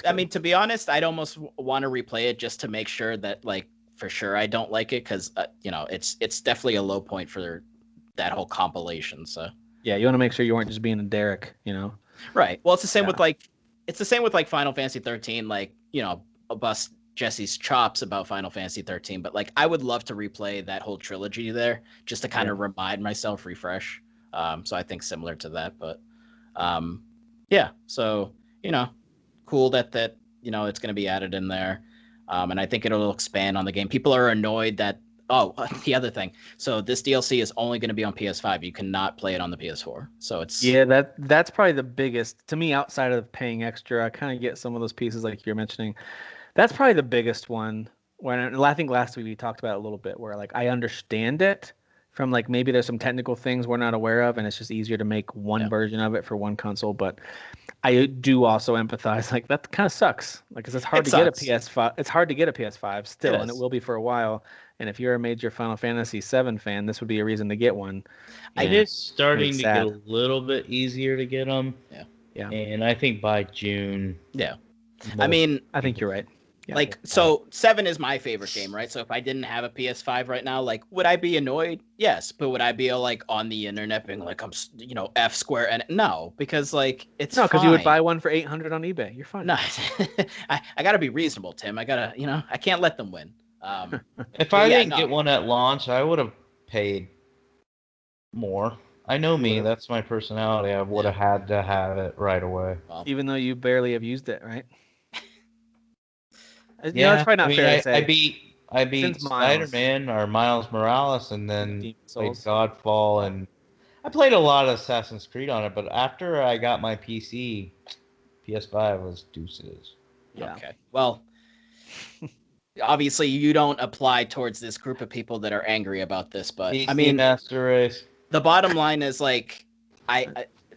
I mean, to be honest, I'd almost want to replay it just to make sure that, like, for sure I don't like it because, you know, it's definitely a low point for that whole compilation. So yeah, you want to make sure you weren't just being a Derek, you know? Right. Well, it's the same with like Final Fantasy 13. Like, you know, I'll bust Jesse's chops about Final Fantasy 13, but like I would love to replay that whole trilogy there just to kind of remind myself, refresh. So I think similar to that, but yeah. So, you know, cool that you know it's going to be added in there, and I think it'll expand on the game. People are annoyed that the other thing. So this DLC is only going to be on PS5. You cannot play it on the PS4. So it's that's probably the biggest to me outside of paying extra. I kind of get some of those pieces like you're mentioning. That's probably the biggest one. When I think last week we talked about it a little bit, where like I understand it from like maybe there's some technical things we're not aware of, and it's just easier to make one version of it for one console. But I do also empathize. Like that kind of sucks. Like 'cause it's hard to get a PS5. It's hard to get a PS5 still, and it will be for a while. And if you're a major Final Fantasy VII fan, this would be a reason to get one. It is starting to get a little bit easier to get them. Yeah. And I think by June. Yeah. I mean, I think you're right. Yeah. Like, so 7 is my favorite game, right? So if I didn't have a PS5 right now, like, would I be annoyed? Yes. But would I be like on the internet being like, I'm, you know, F Square? And no, because like, it's no, because you would buy one for 800 on eBay. You're fine. No, I got to be reasonable, Tim. I got to, you know, I can't let them win. If I didn't get one at launch, I would have paid more. I know me. That's my personality. I would have had to have it right away. Well, even though you barely have used it, right? Yeah, it's probably not fair to say. I beat Spider-Man or Miles Morales, and then played Godfall, and I played a lot of Assassin's Creed on it. But after I got my PC, PS5 was deuces. Yeah. Okay. Well, obviously you don't apply towards this group of people that are angry about this, but PC I mean, Master Race. The bottom line is like,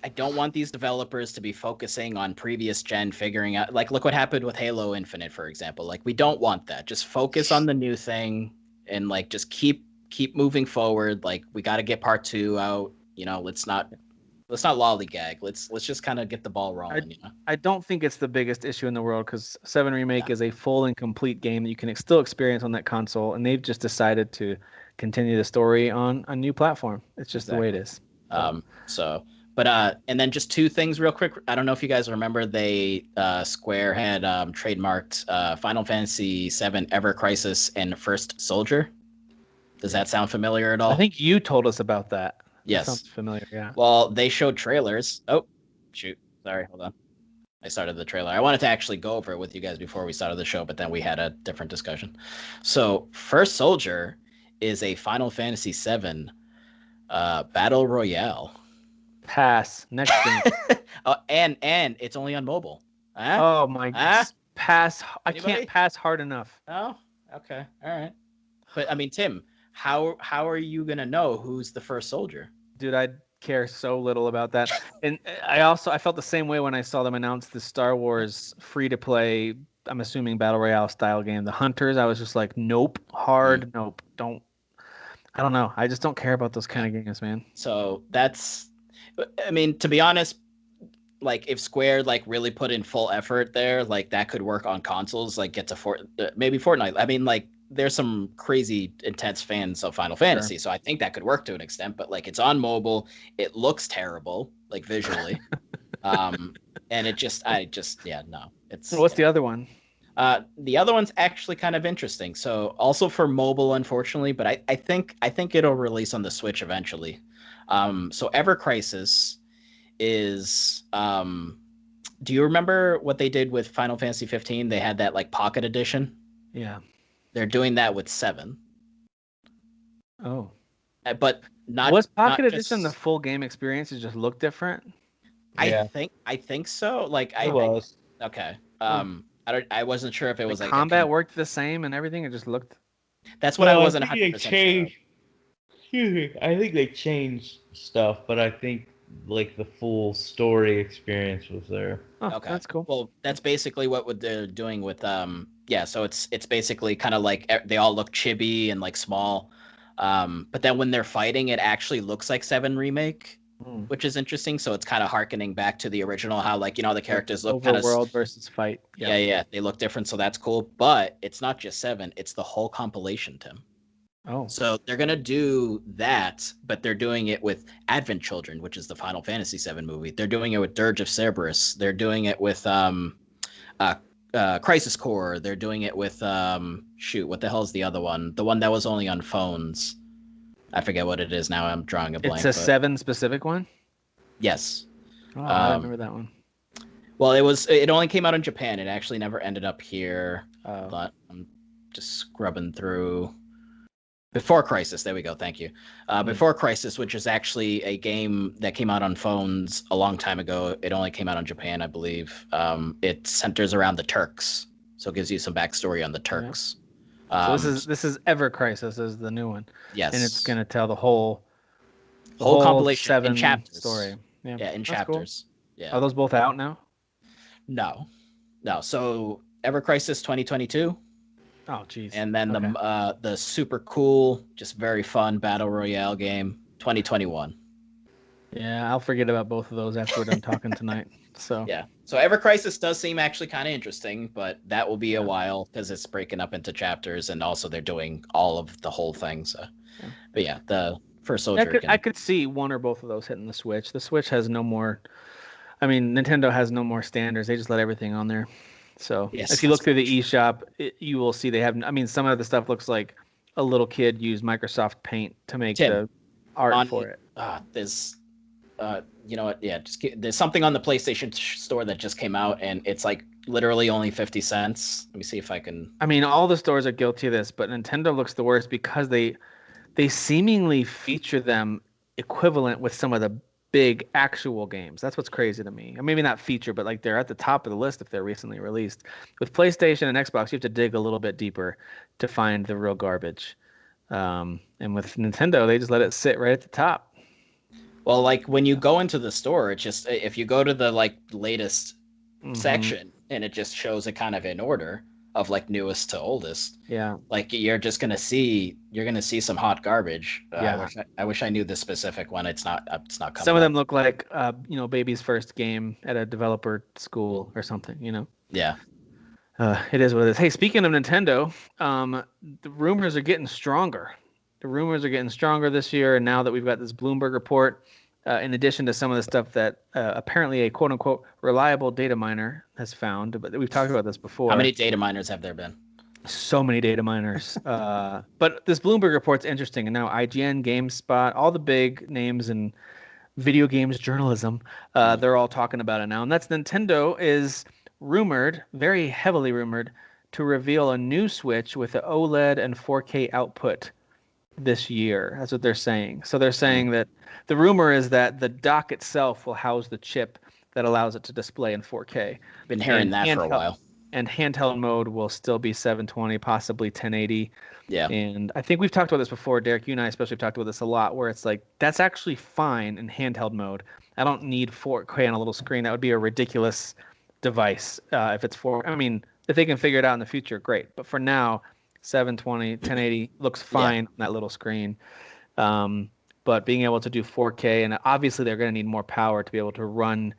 I don't want these developers to be focusing on previous gen, figuring out, like, look what happened with Halo Infinite, for example. Like, we don't want that. Just focus on the new thing and like just keep moving forward. Like, we got to get part 2 out. You know, let's not lollygag. Let's just kind of get the ball rolling. I don't think it's the biggest issue in the world because 7 Remake is a full and complete game that you can still experience on that console, and they've just decided to continue the story on a new platform. It's just the way it is. And then just 2 things real quick. I don't know if you guys remember, they Square had trademarked Final Fantasy VII Ever Crisis and First Soldier. Does that sound familiar at all? I think you told us about that. Yes. That sounds familiar, yeah. Well, they showed trailers. Oh, shoot. Sorry, hold on. I started the trailer. I wanted to actually go over it with you guys before we started the show, but then we had a different discussion. So, First Soldier is a Final Fantasy VII Battle Royale. Pass. Next thing. and it's only on mobile. Oh my god. Pass. I can't pass hard enough. Oh, okay. All right. But I mean, Tim, how are you gonna know who's the first soldier? Dude, I care so little about that. And I felt the same way when I saw them announce the Star Wars free-to-play, I'm assuming Battle Royale style game, The Hunters. I was just like, nope, nope, don't. I don't know. I just don't care about those kind of games, man. So that's, I mean, to be honest, like if Square like really put in full effort there, like that could work on consoles, like get to maybe Fortnite. I mean, like there's some crazy intense fans of Final Fantasy, so I think that could work to an extent. But like it's on mobile, it looks terrible, like visually. And no. What's the other one? The other one's actually kind of interesting. So also for mobile, unfortunately, but I think it'll release on the Switch eventually. So Ever Crisis is do you remember what they did with Final Fantasy 15? They had that like Pocket Edition. Yeah. They're doing that with 7. Oh. But not was Pocket not Edition just, the full game experience? It just looked different. Yeah. I think so. Like It was. okay. I wasn't sure if it was like combat worked the same and everything. It just looked. That's what I wasn't I think 100% sure. Excuse me. I think they changed stuff, but I think like the full story experience was there. Oh, Okay, that's cool. Well, that's basically what they're doing with yeah. So it's basically kind of like they all look chibi and like small, but then when they're fighting, it actually looks like 7 Remake, which is interesting. So it's kind of harkening back to the original, how like the characters look kind of overworld versus fight. Yeah, they look different, so that's cool. But it's not just 7; it's the whole compilation, Tim. Oh. So they're gonna do that, but they're doing it with Advent Children, which is the Final Fantasy VII movie. They're doing it with Dirge of Cerberus. They're doing it with Crisis Core. They're doing it with what the hell is the other one? The one that was only on phones. I forget what it is now. I'm drawing a blank. It's a 7 specific one. Yes. Oh, I remember that one. Well, it only came out in Japan. It actually never ended up here. But I'm just scrubbing through. Before Crisis, there we go. Thank you. Before Crisis, which is actually a game that came out on phones a long time ago. It only came out in Japan, I believe. It centers around the Turks, so it gives you some backstory on the Turks. So this is Ever Crisis is the new one. Yes, and it's gonna tell the whole compilation 7 in chapters. Story. Yeah, in chapters. Cool. Yeah. Are those both out now? No. So Ever Crisis 2022. Oh, geez. And then the super cool, just very fun battle royale game 2021. Yeah, I'll forget about both of those after we're done talking tonight. So yeah, so Ever Crisis does seem actually kind of interesting, but that will be a while because it's breaking up into chapters, and also they're doing all of the whole thing. So, but yeah, the first soldier. I could see one or both of those hitting the Switch. The Switch has no more. I mean, Nintendo has no more standards. They just let everything on there. So if you look through the eShop, you will see they have. I mean, some of the stuff looks like a little kid used Microsoft Paint to make the art for it. There's, you know what? Yeah, there's something on the PlayStation Store that just came out, and it's like literally only 50 cents. Let me see if I can. I mean, all the stores are guilty of this, but Nintendo looks the worst because they seemingly feature them equivalent with some of the big actual games. That's what's crazy to me. Or maybe not feature, but like they're at the top of the list if they're recently released. With PlayStation and Xbox, you have to dig a little bit deeper to find the real garbage. And with Nintendo, they just let it sit right at the top. Well, like when you go into the store, it's just if you go to the like latest section, and it just shows it kind of in order of like newest to oldest. Yeah. Like you're gonna see some hot garbage. I wish I knew the specific one. It's not coming. Some of them look like baby's first game at a developer school or something, Yeah. It is what it is. Hey, speaking of Nintendo, the rumors are getting stronger. The rumors are getting stronger this year, and now that we've got this Bloomberg report, in addition to some of the stuff that apparently a quote-unquote reliable data miner has found, but we've talked about this before. How many data miners have there been? So many data miners. But this Bloomberg report's interesting, and now IGN, GameSpot, all the big names in video games journalism, they're all talking about it now. And that's Nintendo is rumored, very heavily rumored, to reveal a new Switch with an OLED and 4K output this year. That's what they're saying. So they're saying that the rumor is that the dock itself will house the chip that allows it to display in 4K. Been hearing that for a while. And handheld mode will still be 720, possibly 1080. Yeah. And I think we've talked about this before, Derek. You and I especially have talked about this a lot, where it's like, that's actually fine in handheld mode. I don't need 4K on a little screen. That would be a ridiculous device if it's I mean, if they can figure it out in the future, great. But for now, 720, 1080 looks fine on that little screen. But being able to do 4K, and obviously they're going to need more power to be able to run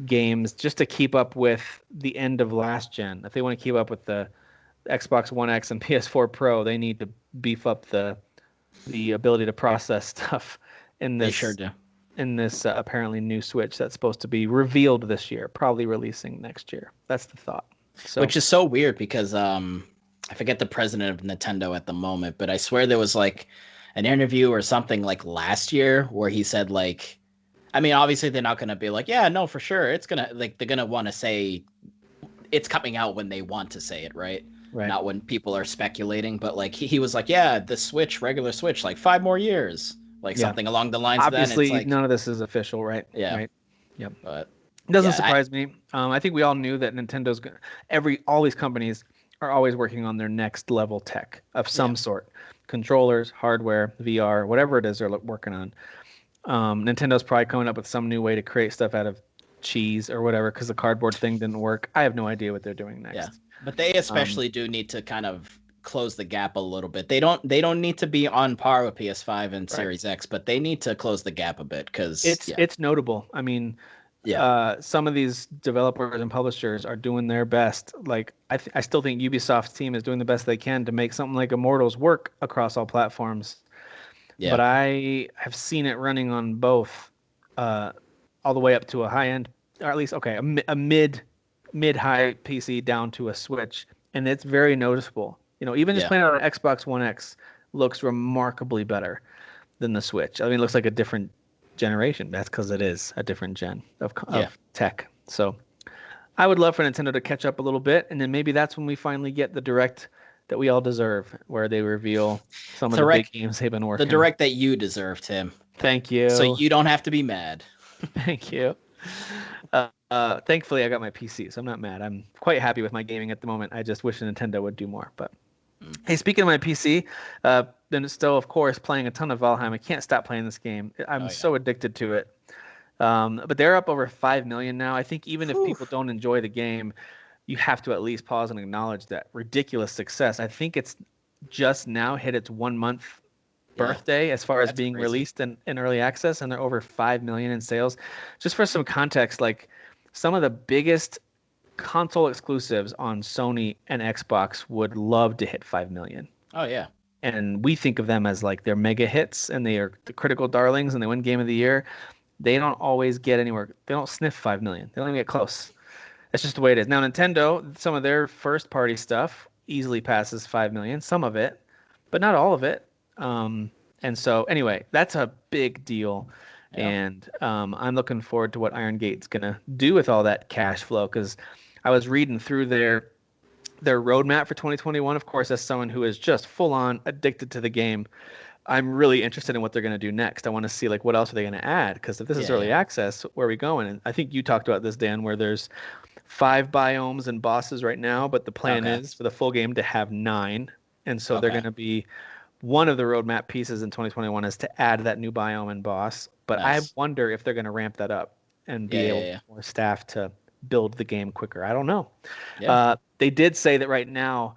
games just to keep up with the end of last gen. If they want to keep up with the Xbox One X and PS4 Pro, they need to beef up the ability to process stuff in this. They sure do. in this apparently new Switch that's supposed to be revealed this year, probably releasing next year. That's the thought. So, which is so weird because I forget the president of Nintendo at the moment, but I swear there was like an interview or something like last year where he said like, I mean, obviously they're not gonna be like, yeah, no, for sure, it's gonna like they're gonna want to say it's coming out when they want to say it, right? right. Not when people are speculating. But like he was like, yeah, the Switch, regular Switch, like 5 more years, like something along the lines of that. And Obviously, it's like, none of this is official, right? yeah, Right. Yep. but It doesn't yeah, surprise me. I think we all knew that Nintendo's all these companies are always working on their next level tech of some sort, controllers, hardware, VR, whatever it is they're working on. Nintendo's probably coming up with some new way to create stuff out of cheese or whatever because the cardboard thing didn't work. I have no idea what they're doing next. yeah, but they especially do need to kind of close the gap a little bit. They don't need to be on par with PS5 and Series X, but they need to close the gap a bit because it's notable. I mean, some of these developers and publishers are doing their best. Like I still think Ubisoft's team is doing the best they can to make something like Immortals work across all platforms. Yeah. But I have seen it running on both, all the way up to a high end, or at least a mid high PC down to a Switch, and it's very noticeable. You know, even just playing on an Xbox One X looks remarkably better than the Switch. I mean, it looks like a different generation. That's because it is a different gen of tech. So I would love for Nintendo to catch up a little bit, and then maybe that's when we finally get the Direct that we all deserve, where they reveal some of the big games they've been working. The Direct that you deserve, Tim. Thank you. So you don't have to be mad. Thank you. Thankfully, I got my PC, so I'm not mad. I'm quite happy with my gaming at the moment. I just wish Nintendo would do more. But hey, speaking of my PC, then still, of course, playing a ton of Valheim. I can't stop playing this game. I'm so addicted to it. But they're up over 5 million now. I think even if people don't enjoy the game, you have to at least pause and acknowledge that ridiculous success. I think it's just now hit its 1 month birthday as far as being released in early access, and they're over 5 million in sales. Just for some context, like some of the biggest console exclusives on Sony and Xbox would love to hit 5 million. Oh yeah. And we think of them as like they're mega hits and they are the critical darlings and they win Game of the Year. They don't always get anywhere. They don't sniff 5 million. They don't even get close. That's just the way it is. Now, Nintendo, some of their first party stuff easily passes 5 million, some of it, but not all of it. And so anyway, that's a big deal. Yeah. And I'm looking forward to what Iron Gate's going to do with all that cash flow, because I was reading through their roadmap for 2021. Of course, as someone who is just full on addicted to the game, I'm really interested in what they're going to do next. I want to see like what else are they going to add, because if this is early access, where are we going? And I think you talked about this, Dan, where there's 5 biomes and bosses right now, but the plan is for the full game to have 9. And so they're going to be one of the roadmap pieces in 2021 is to add that new biome and boss. But I wonder if they're going to ramp that up and be able more staff to build the game quicker. I don't know. Yeah. They did say that right now,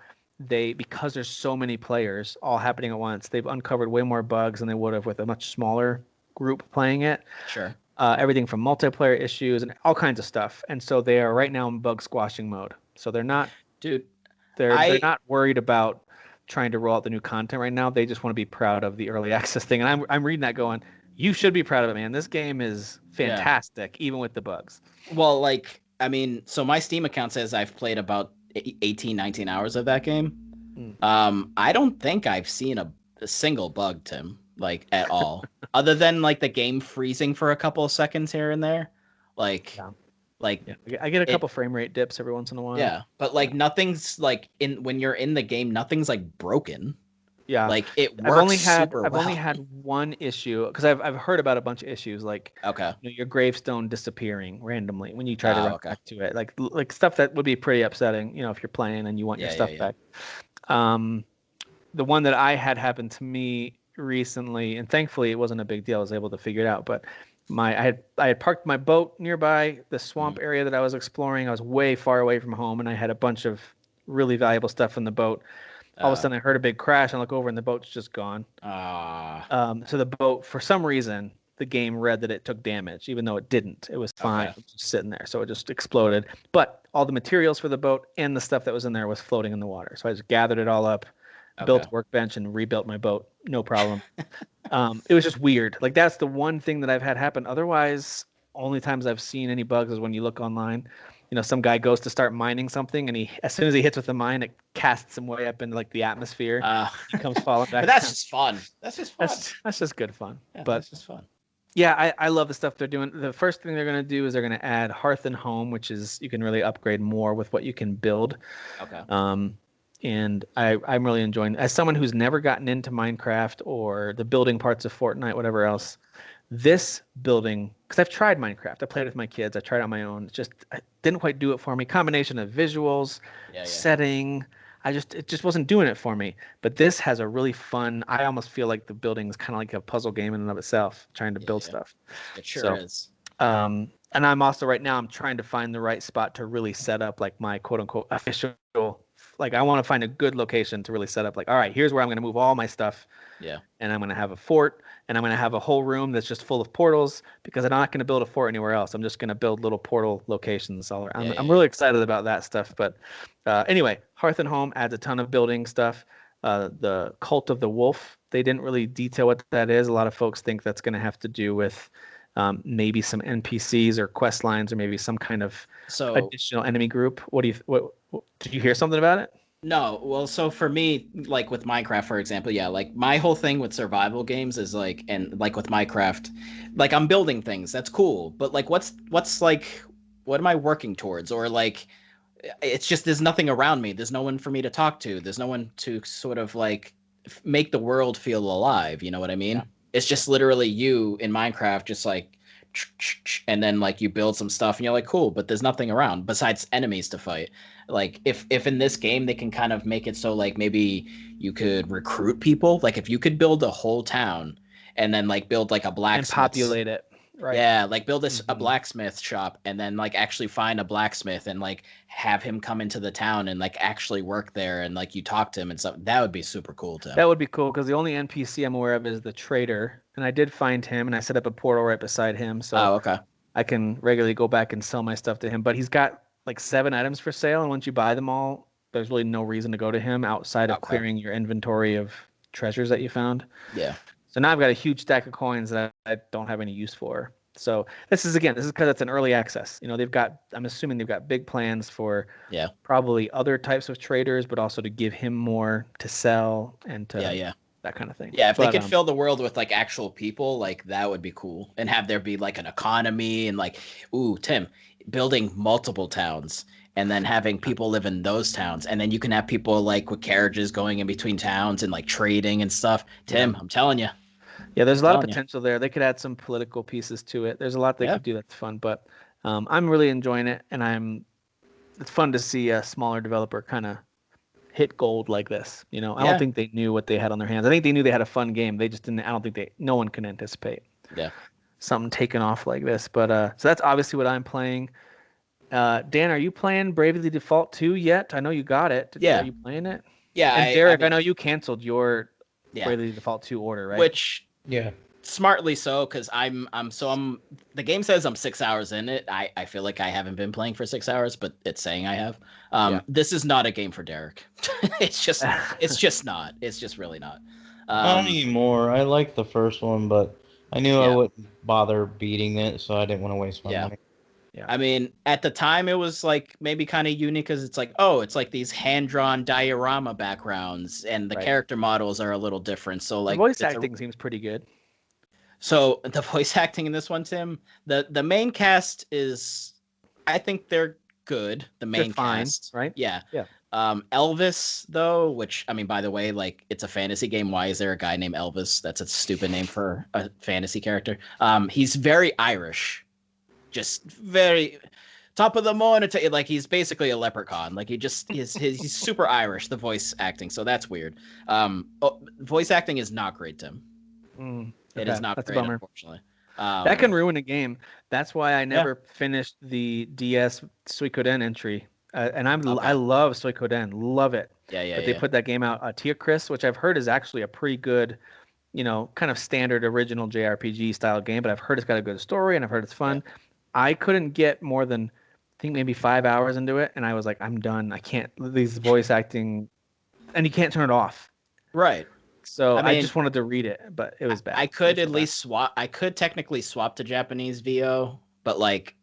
because there's so many players all happening at once, they've uncovered way more bugs than they would have with a much smaller group playing it. Sure. Everything from multiplayer issues and all kinds of stuff. And so they are right now in bug squashing mode. So they're not, they're not worried about trying to roll out the new content right now. They just want to be proud of the early access thing. And I'm reading that going, you should be proud of it, man. This game is fantastic, even with the bugs. Well, like, I mean, so my Steam account says I've played about 18, 19 hours of that game. I don't think I've seen a single bug, Tim, like at all, other than like the game freezing for a couple of seconds here and there. Like, I get a couple frame rate dips every once in a while. Yeah, but like nothing's like when you're in the game, nothing's like broken. Yeah, like it works. I've only had one issue, because I've heard about a bunch of issues, like your gravestone disappearing randomly when you try to run back to it, like stuff that would be pretty upsetting, if you're playing and you want your stuff back. The one that I had happened to me recently, and thankfully it wasn't a big deal. I was able to figure it out, but I had parked my boat nearby the swamp area that I was exploring. I was way far away from home, and I had a bunch of really valuable stuff in the boat. All of a sudden, I heard a big crash, and I look over, and the boat's just gone. So the boat, for some reason, the game read that it took damage, even though it didn't. It was fine. It was just sitting there, so it just exploded. But all the materials for the boat and the stuff that was in there was floating in the water. So I just gathered it all up, built Okay. a workbench and rebuilt my boat, no problem. It was just weird. Like that's the one thing that I've had happen. Otherwise, only times I've seen any bugs is when you look online. Some guy goes to start mining something, and as soon as he hits with the mine, it casts him way up into like the atmosphere. Uh, He comes falling but back that's down. just fun. That's just fun. That's just good fun. Yeah, But that's just fun. yeah, I love the stuff they're doing. The first thing they're going to do is they're going to add Hearth and Home, which is you can really upgrade more with what you can build. Okay. And I'm really enjoying, as someone who's never gotten into Minecraft or the building parts of Fortnite, whatever else, this building, because I've tried Minecraft. I played with my kids. I tried it on my own. I didn't quite do it for me. Combination of visuals, setting. It just wasn't doing it for me. But this has a really fun, I almost feel like the building is kind of like a puzzle game in and of itself, trying to build stuff. It sure is. And I'm also right now, I'm trying to find the right spot to really set up like my quote unquote official, like I want to find a good location to really set up like, all right, here's where I'm going to move all my stuff. Yeah. And I'm going to have a fort, and I'm going to have a whole room that's just full of portals, because I'm not going to build a fort anywhere else. I'm just going to build little portal locations all around. I'm really excited about that stuff. But anyway, Hearth and Home adds a ton of building stuff. The Cult of the Wolf, they didn't really detail what that is. A lot of folks think that's going to have to do with maybe some NPCs or quest lines, or maybe some kind of additional enemy group. What did you hear something about it? No, well, so for me, like with Minecraft, for example, yeah, like my whole thing with survival games is like, and like with Minecraft, like I'm building things, that's cool, but like what's like, what am I working towards? Or like, it's just, there's nothing around me. There's no one for me to talk to. There's no one to sort of like make the world feel alive. You know what I mean? Yeah. It's just literally you in Minecraft, just like, and then like you build some stuff and you're like, cool, but there's nothing around besides enemies to fight. Like if in this game they can kind of make it so like maybe you could recruit people, like if you could build a whole town and then like build like a blacksmith and populate it, right? Yeah, like build a blacksmith shop and then like actually find a blacksmith and like have him come into the town and like actually work there, and like you talk to him and stuff. That would be super cool too. That would be cool, because the only NPC I'm aware of is the trader, and I did find him and I set up a portal right beside him, so okay. I can regularly go back and sell my stuff to him. But he's got like 7 items for sale, and once you buy them all, there's really no reason to go to him outside of clearing your inventory of treasures that you found. Yeah. So now I've got a huge stack of coins that I don't have any use for. So this is because it's an early access. I'm assuming they've got big plans for probably other types of traders, but also to give him more to sell and to that kind of thing. Yeah, if they could fill the world with like actual people, like that would be cool, and have there be like an economy and like, ooh, Tim, building multiple towns and then having people live in those towns, and then you can have people like with carriages going in between towns and like trading and stuff. Tim, I'm telling you. Yeah, there's a lot of potential there. They could add some political pieces to it. There's a lot they could do that's fun, but I'm really enjoying it, and it's fun to see a smaller developer kind of hit gold like this. I don't think they knew what they had on their hands. I think they knew they had a fun game. They just didn't. I don't think no one can anticipate something taking off like this. But so that's obviously what I'm playing. Dan, are you playing Bravely Default 2 yet? I know you got it. Are you playing it? Yeah. And Derek, I know you canceled your Bravely Default 2 order, right? Which smartly so, because I'm the game says I'm 6 hours in it. I feel like I haven't been playing for 6 hours, but it's saying I have. This is not a game for Derek. It's just not. It's just really not. Not anymore. I liked the first one, but I knew I wouldn't bother beating it, so I didn't want to waste my money. Yeah. I mean, at the time, it was like maybe kind of unique because it's like, oh, it's like these hand-drawn diorama backgrounds, and the character models are a little different. So like, the voice acting seems pretty good. So the voice acting in this one, Tim, the main cast is, I think they're good. The main cast, right? Yeah. Elvis, though, which, I mean, by the way, like, it's a fantasy game. Why is there a guy named Elvis? That's a stupid name for a fantasy character. He's very Irish. Just very top of the morning. Like, he's basically a leprechaun. Like, he's super Irish, the voice acting. So that's weird. Voice acting is not great, Tim. It is not great, unfortunately. That can ruin a game. That's why I never finished the DS Suikoden entry. And I love Suikoden, love it. But they put that game out, Chris, which I've heard is actually a pretty good, kind of standard original JRPG style game. But I've heard it's got a good story, and I've heard it's fun. Yeah. I couldn't get more than, I think maybe 5 hours into it, and I was like, I'm done. I can't. These voice acting, and you can't turn it off. Right. So I I mean, just wanted to read it, but it was bad. I It could was so at bad. least swap. I could technically swap to Japanese VO, but like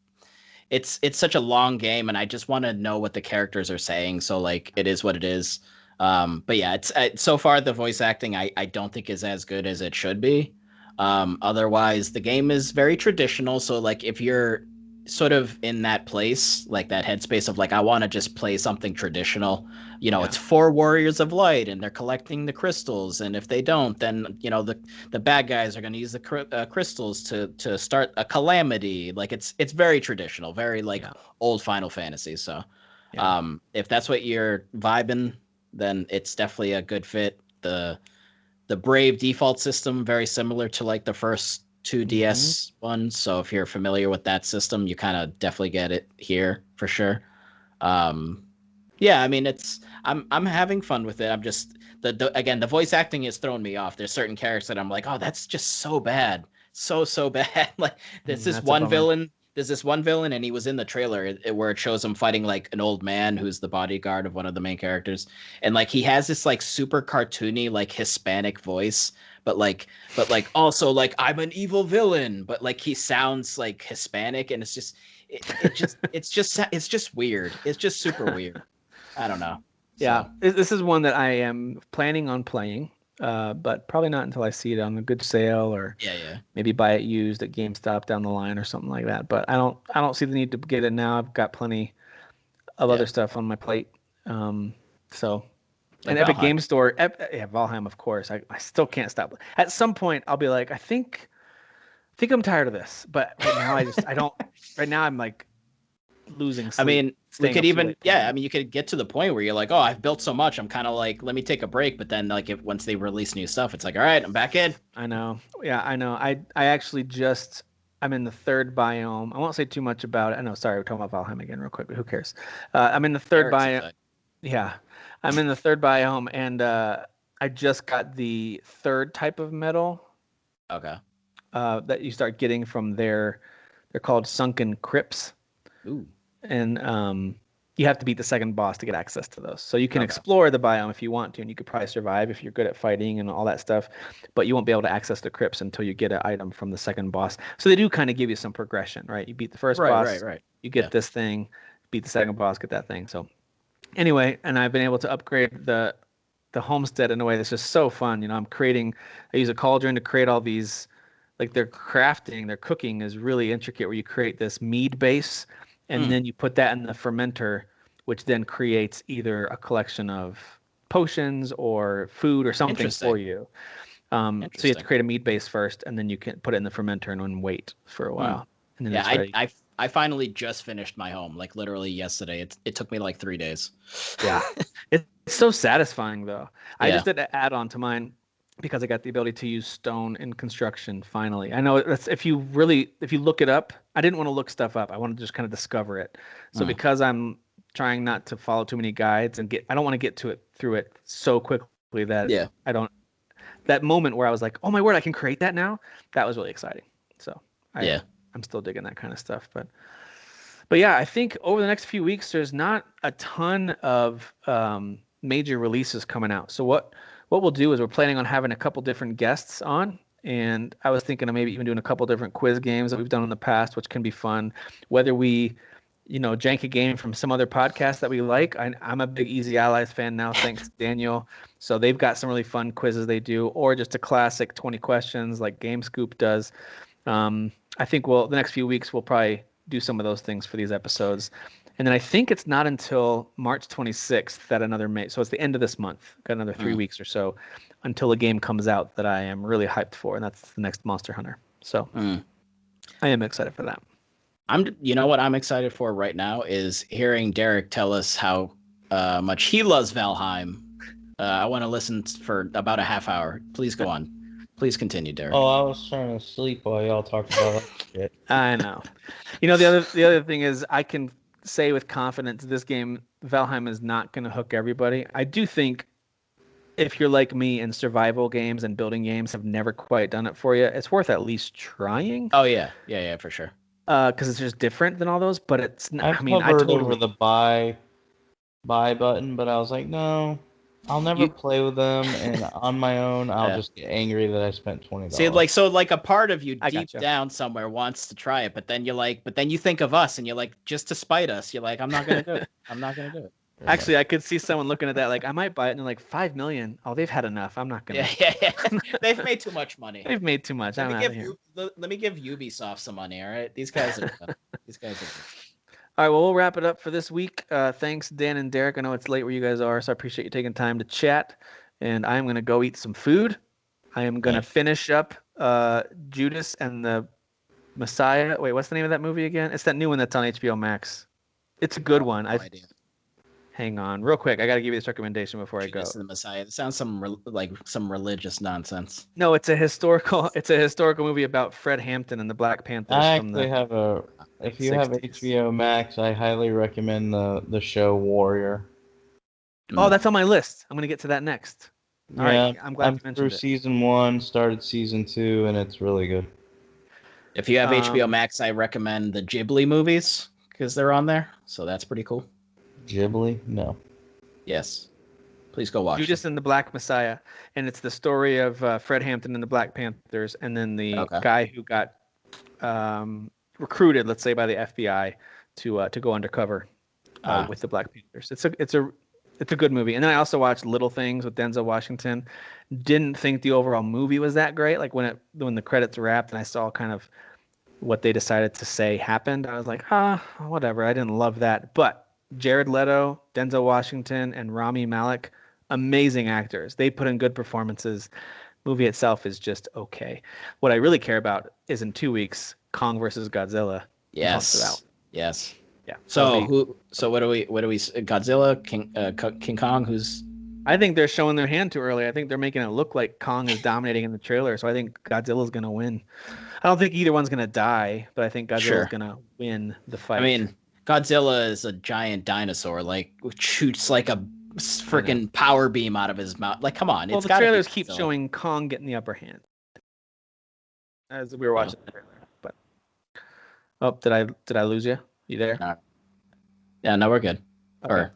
it's such a long game, and I just want to know what the characters are saying. So like, it is what it is. But yeah, it's so far the voice acting I don't think is as good as it should be. Otherwise, the game is very traditional. So like, if you're sort of in that place, like that headspace of like, I want to just play something traditional. Yeah. It's four warriors of light, and they're collecting the crystals, and if they don't, then the bad guys are going to use the crystals to start a calamity. Like it's very traditional, very like Yeah. old Final Fantasy. So, Yeah. if that's what you're vibing, then it's definitely a good fit. The Brave default system very similar to like the first two DS ones. So if you're familiar with that system, you kind of definitely get it here for sure. Um, yeah, I mean I'm having fun with it. I'm just again, the voice acting has thrown me off. There's certain characters that I'm like, oh, that's just so bad, so bad. Like That's a bummer. There's this one villain, and he was in the trailer where it shows him fighting like an old man who's the bodyguard of one of the main characters, and like he has this like super cartoony like Hispanic voice, but like also like I'm an evil villain, but like he sounds like Hispanic, and it's just weird. It's just super weird. I don't know. Yeah, So, this is one that I am planning on playing, but probably not until I see it on a good sale or yeah. maybe buy it used at GameStop down the line or something like that. But I don't see the need to get it now. I've got plenty of Yeah. other stuff on my plate. So Like and Epic Valheim. Game Store, yeah, Valheim, of course. I still can't stop. At some point, I'll be like, I think I'm tired of this. But right now, I don't. Right now, I'm like losing I sleep, mean, we staying could up too even, late playing I it. mean, you could get to the point where you're like, oh, I've built so much. I'm kind of like, let me take a break. But then, like, if once they release new stuff, it's like, all right, I'm back in. I know. Yeah, I know. I actually just I'm in the third biome. I won't say too much about it. I know. Sorry, we're talking about Valheim again, real quick. But who cares? I'm in the third Eric's biome. excited. Yeah, I'm in the third biome, and I just got the third type of metal Okay. that you start getting from their. They're called sunken crypts, Ooh. and you have to beat the second boss to get access to those. So you can Okay. explore the biome if you want to, and you could probably survive if you're good at fighting and all that stuff. But you won't be able to access the crypts until you get an item from the second boss. So they do kind of give you some progression, right? You beat the first boss, Right. you Yeah. get this thing, beat the second boss, get that thing. So anyway, and I've been able to upgrade the homestead in a way that's just so fun. I use a cauldron to create all these, like their cooking is really intricate where you create this mead base and Mm. then you put that in the fermenter, which then creates either a collection of potions or food or something for Interesting. you. So you have to Interesting. create a mead base first and then you can put it in the fermenter and then wait for a Mm. while. And then Yeah, it's ready. I finally just finished my home, like literally yesterday. It took me like 3 days. Yeah. It's so satisfying though. I Yeah. just did an add-on to mine because I got the ability to use stone in construction finally. I know that's if you look it up, I didn't want to look stuff up. I wanted to just kind of discover it. So Mm. because I'm trying not to follow too many guides and I don't want to get to it through it so quickly that Yeah. I don't that moment where I was like, "Oh my word, I can create that now." That was really exciting. So, Yeah. I'm still digging that kind of stuff, but yeah, I think over the next few weeks, there's not a ton of major releases coming out. So what we'll do is we're planning on having a couple different guests on, and I was thinking of maybe even doing a couple different quiz games that we've done in the past, which can be fun. Whether we, jank a game from some other podcast that we like. I'm a big Easy Allies fan now, thanks to Daniel. So they've got some really fun quizzes they do, or just a classic 20 questions like Game Scoop does. I think the next few weeks we'll probably do some of those things for these episodes. And then I think it's not until March 26th that so it's the end of this month. Got another 3 weeks or so until a game comes out that I am really hyped for, and that's the next Monster Hunter. So Mm. I am excited for that. You know what I'm excited for right now is hearing Derek tell us how much he loves Valheim. I want to listen for about a half hour. Please go on. Please continue, Derek. Oh, I was trying to sleep while y'all talked about that shit. I know. The other thing is I can say with confidence this game, Valheim, is not going to hook everybody. I do think if you're like me and survival games and building games have never quite done it for you, it's worth at least trying. Oh yeah, for sure. Because it's just different than all those. But it's not. I I mean, I hovered totally. over the buy button, but I was like, no, I'll never play with them, and on my own, I'll Yeah. just get angry that I spent $20. See, like a part of you I deep gotcha. down somewhere wants to try it, but then you think of us, and you're like, just to spite us, you're like, I'm not gonna do it. I'm not gonna do it. Actually, I could see someone looking at that like, I might buy it, and they're like, 5 million. Oh, they've had enough. I'm not gonna. Yeah. They've made too much money. They've made too much. I'm out of here. Let me give Ubisoft some money. All right, these guys are these guys are. All right, well, we'll wrap it up for this week. Thanks, Dan and Derek. I know it's late where you guys are, so I appreciate you taking time to chat. And I'm going to go eat some food. I am going to finish up Judas and the Messiah. Wait, what's the name of that movie again? It's that new one that's on HBO Max. It's a good one. No idea. Hang on, real quick. I got to give you this recommendation before I go. Judas and the Messiah. It sounds like some religious nonsense. No, it's a historical. It's a historical movie about Fred Hampton and the Black Panthers. I actually have a. If you have 60s. HBO Max, I highly recommend the show Warrior. Oh, that's on my list. I'm gonna get to that next. All right, I'm glad you mentioned through it. season 1, started season 2, and it's really good. If you have HBO Max, I recommend the Ghibli movies because they're on there. So that's pretty cool. Ghibli? No. Yes. Please go watch Judas and the Black Messiah, and it's the story of Fred Hampton and the Black Panthers, and then the guy who got recruited, let's say, by the FBI to go undercover with the Black Panthers. It's a good movie. And then I also watched Little Things with Denzel Washington. Didn't think the overall movie was that great. Like when the credits wrapped and I saw kind of what they decided to say happened, I was like, whatever. I didn't love that, but Jared Leto, Denzel Washington, and Rami Malek, amazing actors. They put in good performances. Movie itself is just okay. What I really care about is in 2 weeks, Kong versus Godzilla. Yes. Yes. Yeah. So what do we Godzilla, King Kong, who's I think they're showing their hand too early. I think they're making it look like Kong is dominating in the trailer. So I think Godzilla's going to win. I don't think either one's going to die, but I think Godzilla's going to win the fight. I mean, Godzilla is a giant dinosaur, like shoots like a freaking power beam out of his mouth. Like, come on. Well, the trailers keep showing Kong getting the upper hand as we were watching the trailer. But did I lose you? You there? No. Yeah, no, we're good. Okay.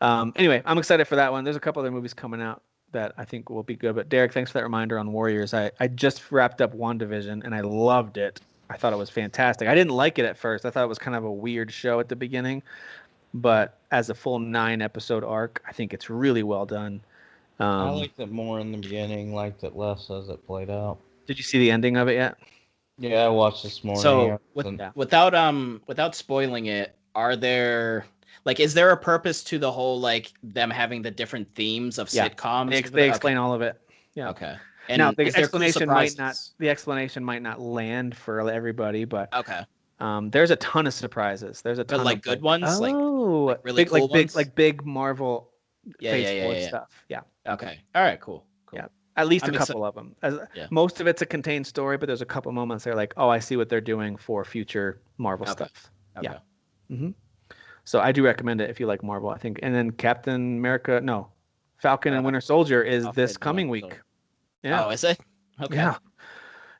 Anyway, I'm excited for that one. There's a couple other movies coming out that I think will be good. But Derek, thanks for that reminder on Warriors. I just wrapped up WandaVision and I loved it. I thought it was fantastic. I didn't like it at first. I thought it was kind of a weird show at the beginning, but as a full 9-episode arc, I think it's really well done. I liked it more in the beginning, liked it less as it played out. Did you see the ending of it yet? Yeah, I watched this morning. So without spoiling it, is there a purpose to the whole them having the different themes of sitcoms? They explain all of it. Yeah. Okay. And now the explanation might not land for everybody, but there's a ton of surprises. There's a ton of good ones, like really cool ones? big Marvel stuff. Yeah. Okay. All right. Cool. Yeah. At least a couple of them. Most of it's a contained story, but there's a couple moments there like, oh, I see what they're doing for future Marvel stuff. Okay. Yeah. Mm-hmm. So I do recommend it if you like Marvel, I think. And then Falcon and Winter Soldier is this coming week. Yeah. Oh, is it? Okay. Yeah.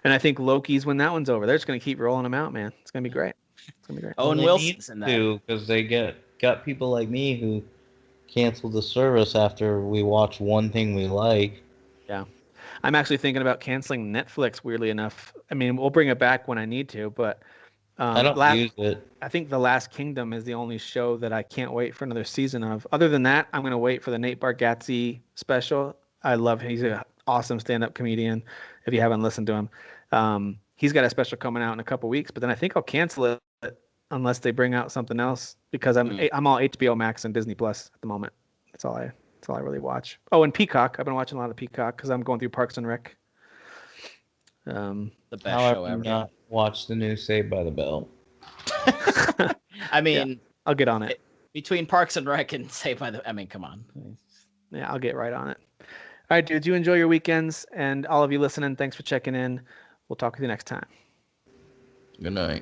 And I think Loki's when that one's over. They're just going to keep rolling them out, man. It's going to be great. It's going to be great. Owen Wilson's in that. Because they got people like me who cancel the service after we watch one thing we like. Yeah. I'm actually thinking about canceling Netflix, weirdly enough. I mean, we'll bring it back when I need to, but I don't use it. I think The Last Kingdom is the only show that I can't wait for another season of. Other than that, I'm going to wait for the Nate Bargatze special. I love him. He's an awesome stand-up comedian. If you haven't listened to him, he's got a special coming out in a couple weeks. But then I think I'll cancel it unless they bring out something else because I'm all HBO Max and Disney Plus at the moment. That's all I really watch. Oh, and Peacock. I've been watching a lot of Peacock because I'm going through Parks and Rec. The best show ever. Not watch the new Saved by the Bell. I mean, I'll get on it. Between Parks and Rec and Saved by the, I mean, come on. Yeah, I'll get right on it. All right, dudes. You enjoy your weekends, and all of you listening, thanks for checking in. We'll talk with you next time. Good night.